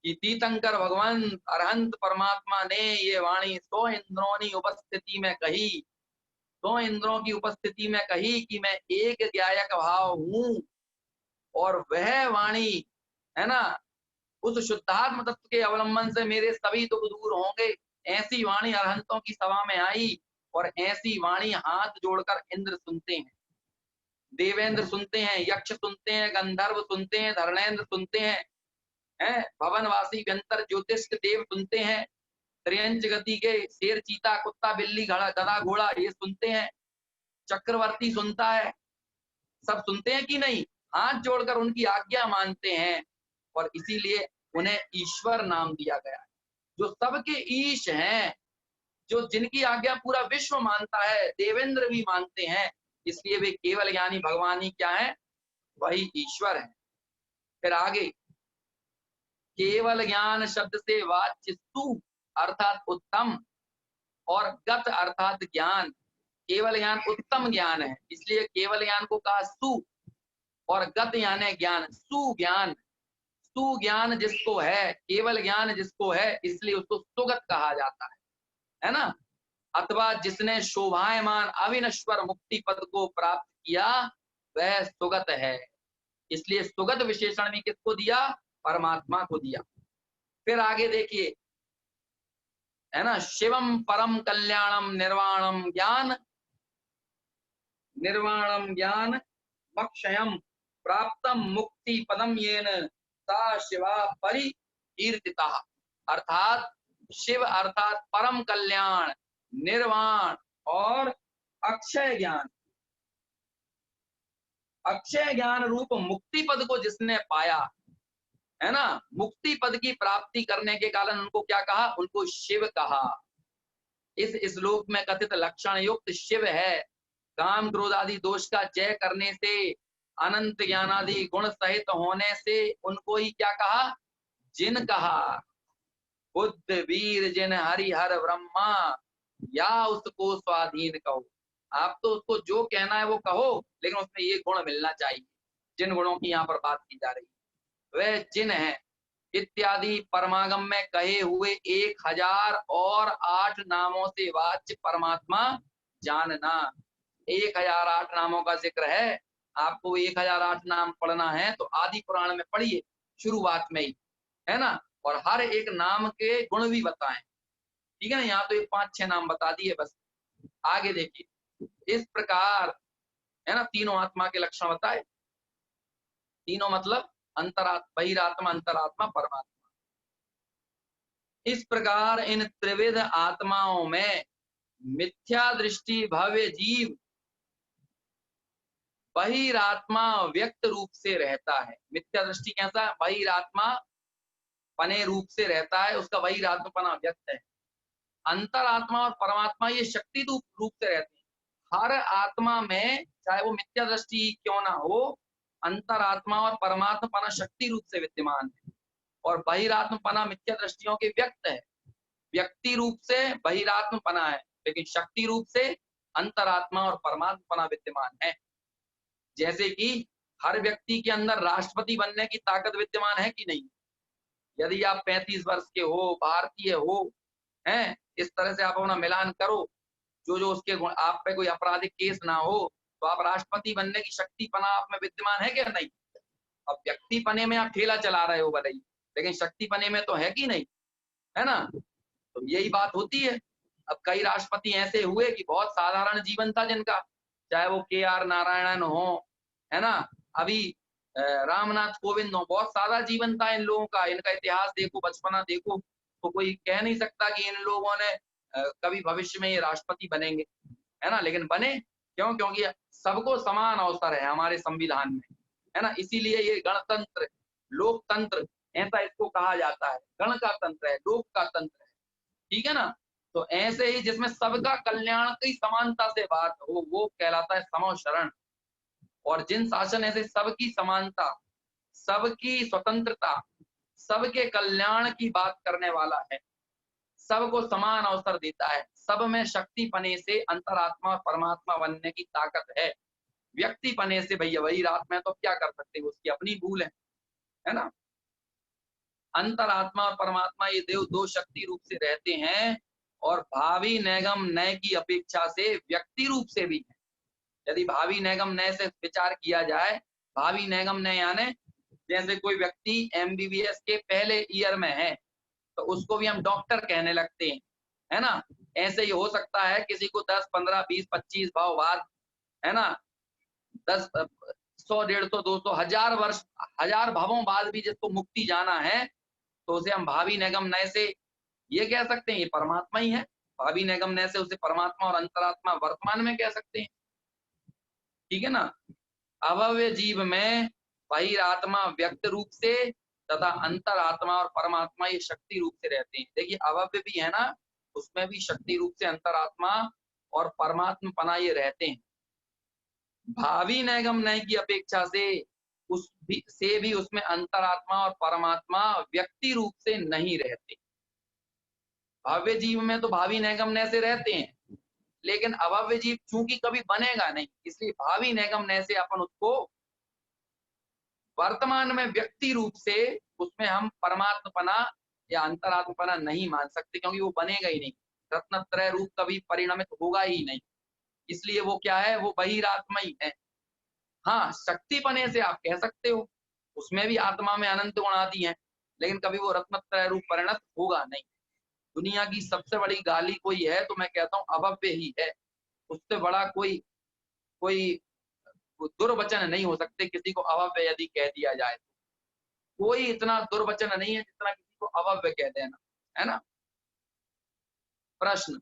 कि तीर्थंकर भगवान अरहंत परमात्मा ने ये वाणी 100 इंद्रों की उपस्थिति में कही, 100 इंद्रों की उपस्थिति में कही कि मैं एक ज्ञायक भाव हूं, और वह वाणी, है ना, उस शुद्धात्म तत्व के अवलंबन से मेरे सभी दुख दूर होंगे। ऐसी वाणी अरहंतों की सभा में आई, और ऐसी वाणी हाथ जोड़कर इंद्र सुनते हैं, देवेंद्र सुनते हैं, यक्ष सुनते हैं, गंधर्व सुनते हैं, धर्मेंद्र सुनते हैं, भवनवासी व्यंतर ज्योतिष देव सुनते हैं, त्रियंच गति के शेर, चीता, कुत्ता, बिल्ली, घड़ा, गधा, घोड़ा ये सुनते हैं, चक्रवर्ती सुनता है। सब सुनते हैं कि नहीं, हाथ जोड़कर उनकी आज्ञा मानते हैं, और इसीलिए उन्हें ईश्वर नाम दिया गया है। जो सबके ईश हैं, जो जिनकी आज्ञा पूरा विश्व मानता है, देवेंद्र भी मानते हैं, इसलिए वे केवल ज्ञानी भगवान ही क्या है, वही ईश्वर है। फिर आगे केवल ज्ञान शब्द से वाच्य सु अर्थात उत्तम, और गत अर्थात ज्ञान। केवल ज्ञान उत्तम ज्ञान है, इसलिए केवल ज्ञान को कहा सु, और गत यानी ज्ञान, सुज्ञान। सुज्ञान जिसको है, केवल ज्ञान जिसको है, इसलिए उसको सुगत कहा जाता है ना। अथवा जिसने शोभायमान अविनश्वर मुक्ति पद को प्राप्त किया वह सुगत है, इसलिए सुगत विशेषण भी किसको दिया, परमात्मा को दिया। फिर आगे देखिए, है ना, शिवम परम कल्याणम निर्वाणम ज्ञान, निर्वाणम ज्ञान मक्षयम प्राप्तम मुक्ति पदम येन सा शिवा परिकीर्तिता। अर्थात शिव अर्थात परम कल्याण, निर्वाण और अक्षय ज्ञान, अक्षय ज्ञान रूप मुक्ति पद को जिसने पाया, है ना, मुक्ति पद की प्राप्ति करने के कारण उनको क्या कहा, उनको शिव कहा। इस श्लोक में कथित लक्षण युक्त शिव है, काम क्रोध आदि दोष का जय करने से, अनंत ज्ञानादि गुण सहित होने से उनको ही क्या कहा, जिन कहा। बुद्ध वीर जिन हरि हर ब्रह्मा, या उसको स्वाधीन कहो। आप तो उसको जो कहना है वो कहो, लेकिन उसमें ये गुण मिलना चाहिए, जिन गुणों की यहाँ पर बात की जा रही है वह जिन है। इत्यादि परमागम में कहे हुए 1008 नामों से वाच्य परमात्मा जानना। 1008 नामों का जिक्र है, आपको 1008 नाम पढ़ना है तो आदि पुराण में पढ़िए, शुरुआत में ही, है ना, और हर एक नाम के गुण भी बताएं, ठीक है ना। यहाँ तो ये 5-6 नाम बता दिए बस। आगे देखिए, इस प्रकार, है ना, तीनों आत्मा के लक्षण बताए। तीनों मतलब बहिरात्मा, अंतरात्मा, परमात्मा। इस प्रकार इन त्रिविध आत्माओं में मिथ्या दृष्टि भव्य जीव बहिरात्मा व्यक्त रूप से रहता है। मिथ्या दृष्टि कैसा? बहिरात्मा पने रूप से रहता है, उसका बहिरात्मपना व्यक्त है। अंतरात्मा और परमात्मा ये शक्ति रूप से रहते हैं। हर आत्मा में चाहे वो मिथ्या दृष्टि क्यों ना हो, अंतरात्मा और परमात्मपना शक्ति रूप से विद्यमान है, और बहिरात्मपना मिथ्या दृष्टियों के व्यक्त है। व्यक्ति रूप से बहिरात्मपना है, लेकिन शक्ति रूप से अंतरात्मा और परमात्मपना विद्यमान है। जैसे कि हर व्यक्ति के अंदर राष्ट्रपति बनने की ताकत विद्यमान है कि नहीं? यदि आप 35 वर्ष के हो, भारतीय हो, हैं, इस तरह से आप अपना मिलान करो, जो उसके गुण, आप पे कोई आपराधिक केस ना हो, तो आप राष्ट्रपति बनने की शक्तिपना आप में विद्यमान है क्या? नहीं। अब व्यक्तिपने में आप ठेला चला रहे हो भले ही, लेकिन शक्तिपने में तो है कि नहीं, है ना? तो यही बात होती है। अब कई राष्ट्रपति ऐसे हुए कि बहुत साधारण जीवन था जिनका, चाहे वो KR नारायणन हो, है ना, अभी रामनाथ कोविंद हो, बहुत सादा जीवन था इन लोगों का। इनका इतिहास देखो, बचपना देखो, तो कोई कह नहीं सकता कि इन लोगों ने कभी भविष्य में ये राष्ट्रपति बनेंगे, है ना। लेकिन बने क्यों? क्योंकि सबको समान अवसर है हमारे संविधान में, है ना। इसीलिए ये गणतंत्र, लोकतंत्र ऐसा इसको कहा जाता है। गण का तंत्र है, लोक का तंत्र है, ठीक है ना। तो ऐसे ही जिसमें सबका कल्याण की समानता से बात हो, वो कहलाता है समो शरण। और जिन शासन ऐसे सबकी समानता, सबकी स्वतंत्रता, सबके कल्याण की बात करने वाला है, सबको समान अवसर देता है, सब में शक्ति पने से अंतरात्मा और परमात्मा बनने की ताकत है। व्यक्ति पने से भैया वही रात में तो क्या कर सकते हैं, उसकी अपनी भूल है ना। अंतरात्मा और परमात्मा ये देव दो शक्ति रूप से रहते हैं, और भावी नैगम नय की अपेक्षा से व्यक्ति रूप से भी है। यदि भावी नैगम नय से विचार किया जाए, भावी नैगम नय यानी जैसे कोई व्यक्ति MBBS के पहले ईयर में है, तो उसको भी हम डॉक्टर कहने लगते हैं, है ना। ऐसे ही हो सकता है किसी को 10, 15, 20, 25 भाव बाद, है ना, 10, 100, 150, 200, 1000 वर्ष, 1000 भावों बाद भी जिसको मुक्ति जाना है, तो उसे हम भावी नैगम नय से ये कह सकते हैं, ये परमात्मा ही है। भावी नैगम नय से उसे परमात्मा और अंतरात्मा वर्तमान में कह सकते हैं, ठीक है ना। अभव्य जीव में बहिरात्मा व्यक्त रूप से तथा अंतरात्मा और परमात्मा ये शक्ति रूप से रहते हैं। देखिए अभव्य भी है ना, उसमें भी शक्ति रूप से अंतरात्मा और परमात्मा पना ये रहते हैं। भावी नैगम नय की अपेक्षा से भी उसमें अंतरात्मा और परमात्मा व्यक्ति रूप से नहीं रहते। भव्य जीव में तो भावी नैगम नय से रहते हैं, लेकिन अभव्य जीव चूंकि कभी बनेगा नहीं, इसलिए भावी नैगम नय से अपन उसको वर्तमान में व्यक्ति रूप से उसमें हम परमात्मपना या अंतरात्मपना नहीं मान सकते, क्योंकि वो बनेगा ही नहीं। रत्नत्रय रूप कभी परिणमित होगा ही नहीं, इसलिए वो क्या है, वो बहिरात्मा ही है। हाँ, शक्तिपने से आप कह सकते हो, उसमें भी आत्मा में अनंत गुण आदि हैं, लेकिन कभी वो रत्नत्रय रूप परिणत होगा नहीं। दुनिया की सबसे बड़ी गाली कोई है तो मैं कहता हूँ अभव्य ही है। उससे बड़ा कोई कोई दुर्वचन नहीं हो सकते किसी को अभव्य यदि कह दिया जाए तो। कोई इतना दुर्वचन नहीं है जितना किसी को अभव्य कह देना, है ना। प्रश्न,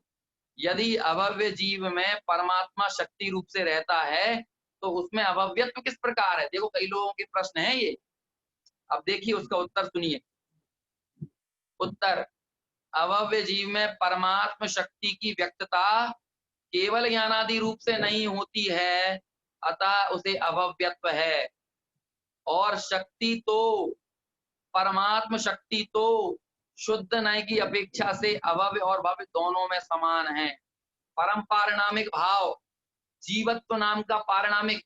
यदि अभव्य जीव में परमात्मा शक्ति रूप से रहता है तो उसमें अभव्यत्व किस प्रकार है? देखो कई लोगों के प्रश्न है ये, अब देखिए उसका उत्तर सुनिए। उत्तर, अभव्य जीव में परमात्म शक्ति की व्यक्तता केवल ज्ञानादि रूप से नहीं होती है, अतः उसे अभव्यत्व है। और शक्ति तो, परमात्म शक्ति तो शुद्ध नय की अपेक्षा से अभव्य और भव्य दोनों में समान है। परम पारिणामिक भाव, जीवत्व नाम का पारिणामिक,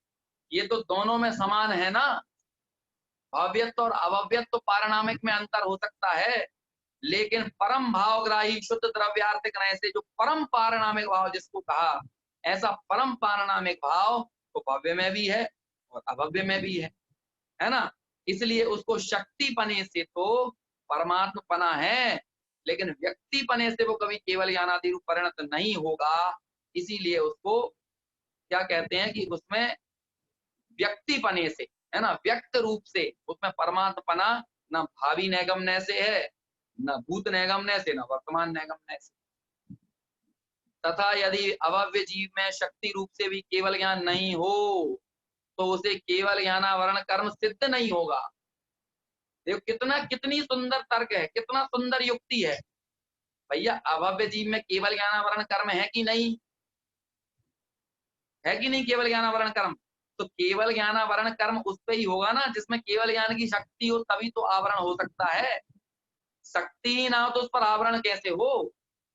ये तो दोनों में समान है ना। भव्यत्व और अभव्यत्व पारिणामिक में अंतर हो सकता है, लेकिन परम भावग्राही शुद्ध द्रव्यार्थिक नय से जो परम पारिणामिक भाव जिसको कहा, ऐसा परम पारिणामिक भाव तो भव्य में भी है और अभव्य में भी है ना। इसलिए उसको शक्तिपने से तो परमात्मपना है, लेकिन व्यक्तिपने से वो कभी केवल ज्ञानादि रूप परिणत नहीं होगा। इसीलिए उसको क्या कहते हैं कि उसमें व्यक्तिपने से, है ना, व्यक्त रूप से उसमें परमात्मना न भावी नैगम्य से है, न भूत नैगम्य से, न वर्तमान नैगम्य से। तथा यदि अभव्य जीव में शक्ति रूप से भी केवल ज्ञान नहीं हो तो उसे केवल ज्ञानावरण कर्म सिद्ध नहीं होगा। देखो कितनी सुंदर तर्क है, कितना सुंदर युक्ति है। भैया अभव्य जीव में केवल ज्ञानावरण कर्म है कि नहीं, है कि नहीं केवल ज्ञानावरण कर्म? तो केवल ज्ञानावरण कर्म उस पे ही होगा ना जिसमें केवल ज्ञान की शक्ति हो, तभी तो आवरण हो सकता है। शक्ति ही ना हो तो उस पर आवरण कैसे हो?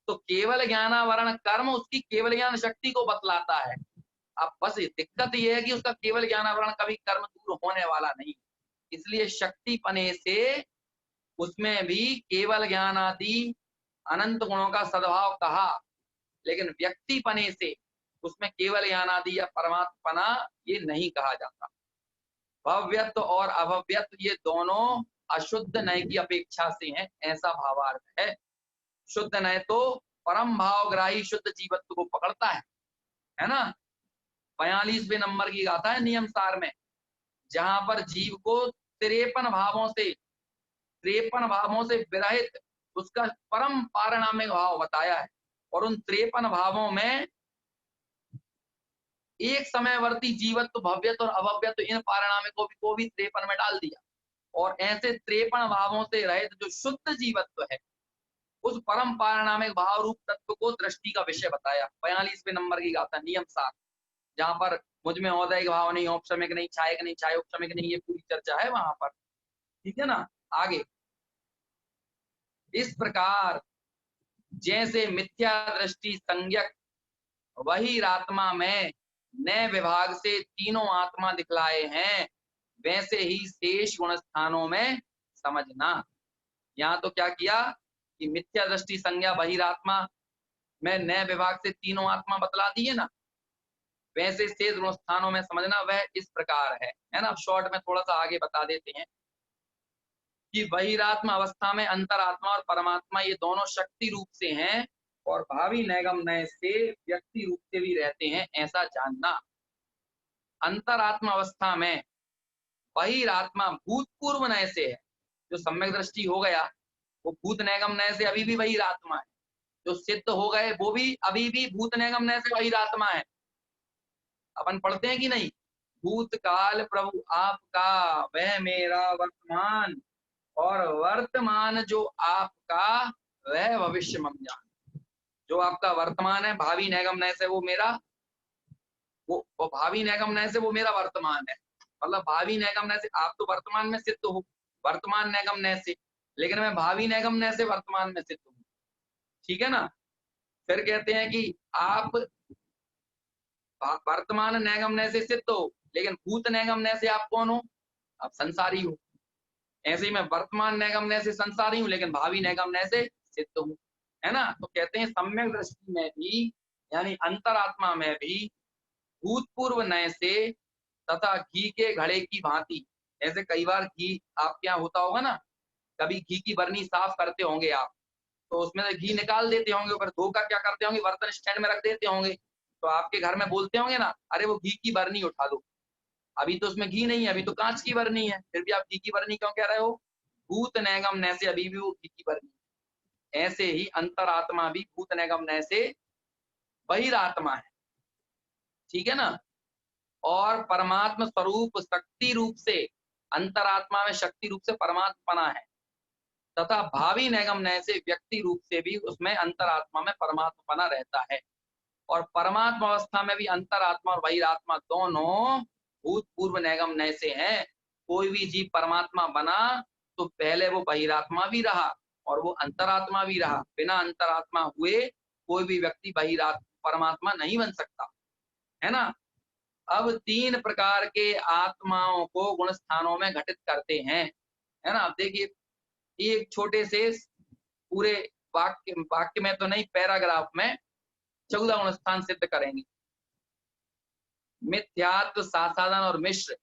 तो केवल ज्ञानावरण कर्म उसकी केवल ज्ञान शक्ति को बतलाता है। अब बस दिक्कत ये है कि उसका केवल ज्ञानावरण कभी कर्म दूर होने वाला नहीं, इसलिए शक्ति पने से उसमें भी केवल ज्ञान आदि अनंत गुणों का सद्भाव कहा, लेकिन व्यक्ति पने से उसमें केवल ज्ञान आदि या परमात्मना ये नहीं कहा जाता। भव्यत्व और अभव्यत्व ये दोनों अशुद्ध नय की अपेक्षा से हैं, ऐसा भावार्थ है। शुद्ध नय तो परम भावग्राही शुद्ध जीवत्व को पकड़ता है ना। 45वें नंबर की गाथा है नियम सार में, जहां पर जीव को 53 भावों से विरहित उसका परम पारणामिक भाव बताया है, और उन 53 भावों में एक समयवर्ती जीवत्व, भव्यत्व और अभव्यत्व इन पारणामिकों को भी 53 में डाल दिया, और ऐसे 53 भावों से रहित जो शुद्ध जीवत्व है उस परम पारणामिक भाव रूप तत्व को दृष्टि का विषय बताया। 42वें नंबर की गाथा नियम सार, जहां पर मुझ में औदैहिक भाव नहीं, औपशमिक नहीं, छायक नहीं, छायोपशमिक नहीं, ये पूरी चर्चा है वहां पर, ठीक है ना। आगे इस प्रकार जैसे मिथ्या दृष्टि संज्ञक वही आत्मा में नए विभाग से तीनों आत्मा दिखलाए हैं, वैसे ही शेष गुण स्थानों में समझना। यहाँ तो क्या किया कि मिथ्या दृष्टि संज्ञा बहिरात्मा में नए विभाग से तीनों आत्मा बतला दिए ना, वैसे शेष गुण स्थानों में समझना वह इस प्रकार है ना। शॉर्ट में थोड़ा सा आगे बता देते हैं कि बहिरात्मा अवस्था में अंतरात्मा और परमात्मा ये दोनों शक्ति रूप से हैं, और भावी नैगम नय से व्यक्ति रूप से भी रहते हैं, ऐसा जानना। अंतरात्मा अवस्था में बहिरात्मा भूतपूर्व नय से है, जो सम्यक दृष्टि हो गया वो भूत नैगम नय से अभी भी बहिरात्मा है, जो सिद्ध हो गए वो भी अभी भी भूत नैगम नय से बहिरात्मा है। अपन पढ़ते हैं कि नहीं, भूतकाल प्रभु आपका वह मेरा वर्तमान, और वर्तमान जो आपका वह भविष्य मम जान। जो आपका वर्तमान है भावी नैगम नय से वो मेरा, वो भावी नैगम नय से वो मेरा वर्तमान है। मतलब भावी नैगम नय से आप तो वर्तमान में सिद्ध हो, वर्तमान नैगम नय से, लेकिन मैं भावी नैगम नय से वर्तमान में सिद्ध हूँ, ठीक है ना। फिर कहते हैं कि आप वर्तमान नैगम नय से सिद्ध हो, लेकिन भूत नैगम नय से आप कौन हो? आप संसारी हो। ऐसे ही मैं वर्तमान नैगम नय से संसारी हूँ, लेकिन भावी नैगम नय से सिद्ध हूँ, है ना। तो कहते हैं सम्यक दृष्टि में भी यानी अंतरात्मा में भी भूतपूर्व नय से तथा घी के घड़े की भांति, ऐसे कई बार घी आपके यहाँ होता होगा ना, कभी घी की बरनी साफ करते होंगे आप, तो उसमें से घी निकाल देते होंगे, ऊपर धोखा क्या करते होंगे, बर्तन स्टैंड में रख देते होंगे, तो आपके घर में बोलते होंगे ना, अरे वो घी की बरनी उठा दो, अभी तो उसमें घी नहीं है, अभी तो कांच की बरनी है, फिर भी आप घी की बरनी क्यों कह रहे हो? भूत नैगम नय से अभी भी वो घी की बरनी है। ऐसे ही अंतरात्मा भी भूत नैगम नय से बहिरात्मा है, ठीक है ना। और परमात्मा स्वरूप शक्ति रूप से अंतरात्मा में शक्ति रूप से परमात्मना है, तथा भावी नैगम नय से व्यक्ति रूप से भी उसमें अंतरात्मा में परमात्मना रहता है। और परमात्मा अवस्था में भी अंतरात्मा और बहिरात्मा दोनों भूतपूर्व नैगम नय से हैं। कोई भी जीव परमात्मा बना तो पहले वो बहिरात्मा भी रहा और वो अंतरात्मा भी रहा। बिना अंतरात्मा हुए कोई भी व्यक्ति बहिरात्मा परमात्मा नहीं बन सकता, है ना। अब 3 प्रकार के आत्माओं को गुण स्थानों में घटित करते हैं, है ना। अब देखिए एक छोटे से पूरे वाक्य में तो नहीं, पैराग्राफ में 14 गुण स्थान सिद्ध करेंगे। मिथ्यात्व, सासादन और मिश्र,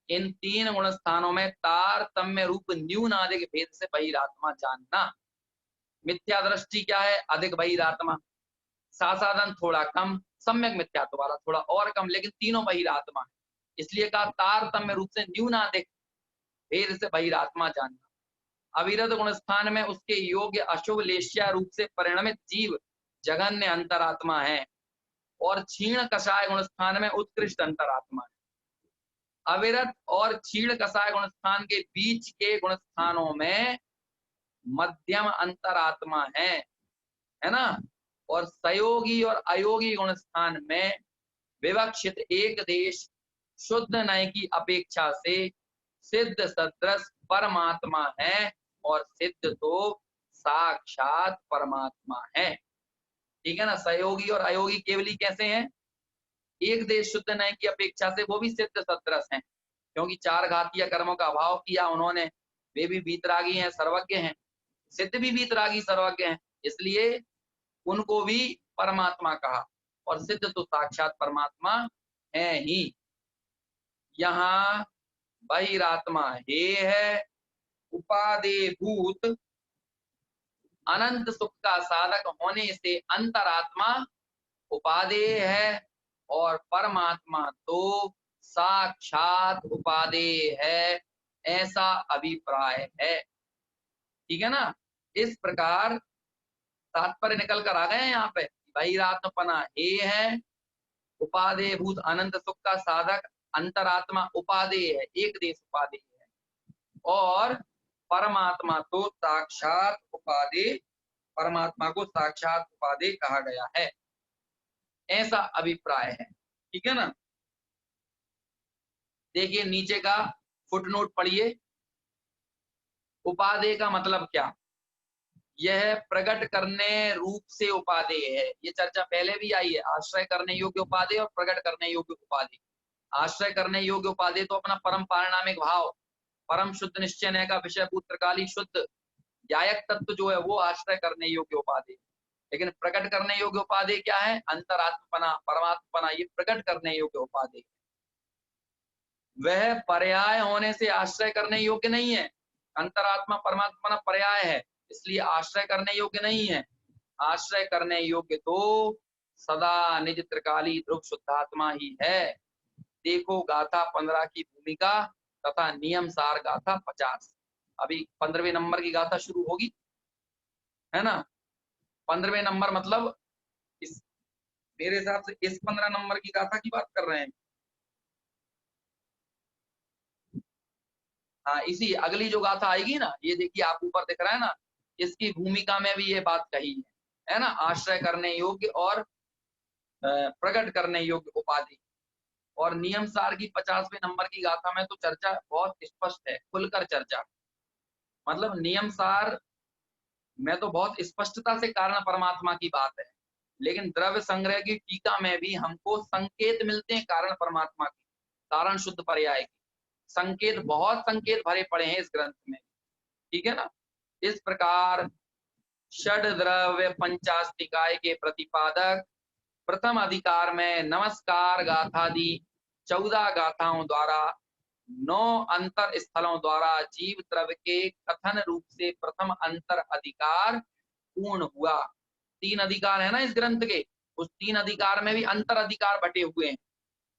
इन 3 गुण स्थानों में तारतम्य रूप न्यूनाधिक भेद से बहिरात्मा जानना। मिथ्या दृष्टि क्या है? अधिक बहिरात्मा। सासादन थोड़ा कम, सम्यक मिथ्यात्व वाला थोड़ा और कम, लेकिन तीनों बहिरात्मा है। इसलिए कहा तारतम्य रूप से न्यूनाधिक भेद से बहिरात्मा जानना। अविरत गुण स्थान में उसके योग्य अशुभ लेश्या रूप से परिणमित जीव जघन्य अंतरात्मा है, और क्षीण कषाय गुण स्थान में उत्कृष्ट अंतरात्मा है। अविरत और क्षीण कषाय गुण स्थान के बीच के गुण स्थानों में मध्यम अंतरात्मा है ना। और सयोगी और अयोगी गुण स्थान में विवक्षित एक देश शुद्ध नय की अपेक्षा से सिद्ध सदृश परमात्मा है, और सिद्ध तो साक्षात परमात्मा है। ठीक है ना। सहयोगी और अयोगी केवली कैसे हैं? एक देश शुद्ध नय की अपेक्षा से वो भी सिद्ध सदृश हैं, क्योंकि चार घातीय कर्मों का अभाव किया उन्होंने। वे भी वीतरागी हैं, सर्वज्ञ हैं। सिद्ध भी वीतरागी सर्वज्ञ हैं, इसलिए उनको भी परमात्मा कहा, और सिद्ध तो साक्षात परमात्मा है ही। यहाँ बहिरात्मा हे है, उपादेय भूत अनंत सुख का साधक होने से अंतरात्मा उपादेय है, और परमात्मा तो साक्षात उपादेय है, ऐसा अभिप्राय है। ठीक है ना। इस प्रकार तात्पर्य निकल कर आ गए हैं यहाँ पे। बहिरात्मपना हे है, उपादेय भूत अनंत सुख का साधक अंतरात्मा उपादेय है, एक देश उपादेय है, और परमात्मा तो साक्षात उपादेय, परमात्मा को साक्षात उपादेय कहा गया है, ऐसा अभिप्राय है। ठीक है ना। देखिए नीचे का फुटनोट पढ़िए। उपादेय का मतलब क्या? यह प्रकट करने रूप से उपादेय है। ये चर्चा पहले भी आई है। आश्रय करने योग्य उपादेय और प्रकट करने योग्य उपादेय। आश्रय करने योग्य उपादेय तो अपना परम पारिणामिक भाव, परम शुद्ध निश्चय का विषय पुत्रकाली शुद्ध ज्ञायक तत्व जो है वो आश्रय करने योग्य उपादेय। लेकिन प्रकट करने योग्य उपादेय क्या है? अंतरात्मपना, परमात्मपना, ये प्रकट करने योग्य उपादेय। वह पर्याय होने से आश्रय करने योग्य नहीं है। अंतरात्मा परमात्मा पर्याय है, इसलिए आश्रय करने योग्य नहीं है। आश्रय करने योग्य तो सदा निज त्रिकाली ध्रुव शुद्धात्मा ही है। देखो गाथा 15 की भूमिका तथा नियम सार गाथा 50। अभी 15वें नंबर की गाथा शुरू होगी, है ना। 15वें नंबर मतलब इस, मेरे हिसाब से इस 15 नंबर की गाथा की बात कर रहे हैं। हाँ, इसी अगली जो गाथा आएगी ना, ये देखिए आप ऊपर दिख रहा है ना, इसकी भूमिका में भी ये बात कही है ना। आश्रय करने योग्य और प्रकट करने योग्य उपाधि। और नियम सार की 50वें नंबर की गाथा में तो चर्चा बहुत स्पष्ट है, खुलकर चर्चा। मतलब नियम सार में तो बहुत स्पष्टता से कारण परमात्मा की बात है, लेकिन द्रव्य संग्रह की टीका में भी हमको संकेत मिलते हैं कारण परमात्मा की, कारण शुद्ध पर्याय की। संकेत, बहुत संकेत भरे पड़े हैं इस ग्रंथ में। ठीक है ना। इस प्रकार षड द्रव्य पंचास्तिकाय के प्रतिपादक प्रथम अधिकार में नमस्कार गाथादि 14 गाथाओं द्वारा 9 अंतर स्थलों द्वारा जीव द्रव्य के कथन रूप से प्रथम अंतर अधिकार पूर्ण हुआ। 3 अधिकार है ना इस ग्रंथ के, उस 3 अधिकार में भी अंतर अधिकार बटे हुए हैं।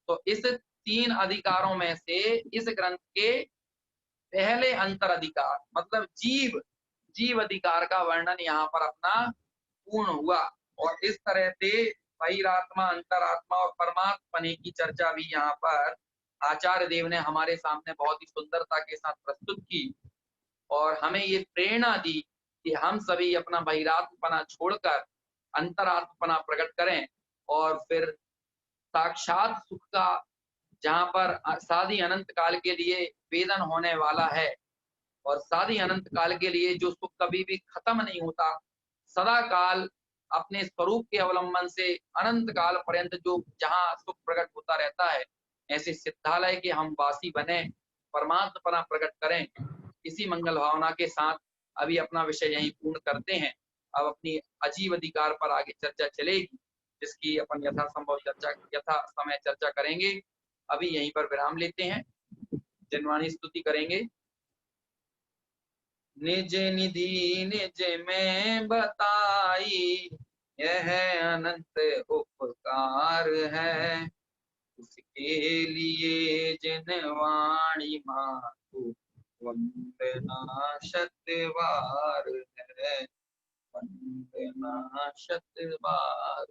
तो इस 3 अधिकारों में से इस ग्रंथ के पहले अंतर अधिकार मतलब जीव अधिकार का वर्णन यहाँ पर अपना पूर्ण हुआ। और इस तरह से बहिरात्मा, अंतरात्मा और परमात्मा की चर्चा भी यहाँ पर आचार्य देव ने हमारे सामने बहुत ही सुंदरता के साथ प्रस्तुत की, और हमें ये प्रेरणा दी कि हम सभी अपना बहिरात्मपना छोड़कर अंतरात्मपना प्रकट करें, और फिर साक्षात सुख का, जहाँ पर साधी अनंत काल के लिए वेदन होने वाला है, और साधी अनंत काल के लिए जो सुख कभी भी खत्म नहीं होता, सदा काल अपने स्वरूप के अवलंबन से अनंत काल पर्यंत जो जहाँ सुख प्रकट होता रहता है, ऐसे सिद्धालय के हम वासी बने, परमात्मा प्रकट करें। इसी मंगल भावना के साथ अभी अपना विषय यहीं पूर्ण करते हैं। अब अपनी अजीब अधिकार पर आगे चर्चा चलेगी, जिसकी अपन यथासंभव चर्चा, यथा समय चर्चा करेंगे। अभी यहीं पर विराम लेते हैं, जनवाणी स्तुति करेंगे। निज निधि निज में बताई, यह अनंत उपकार है। के लिए जिन वाणी मातु वंदना शतवार है, वंदना शतवार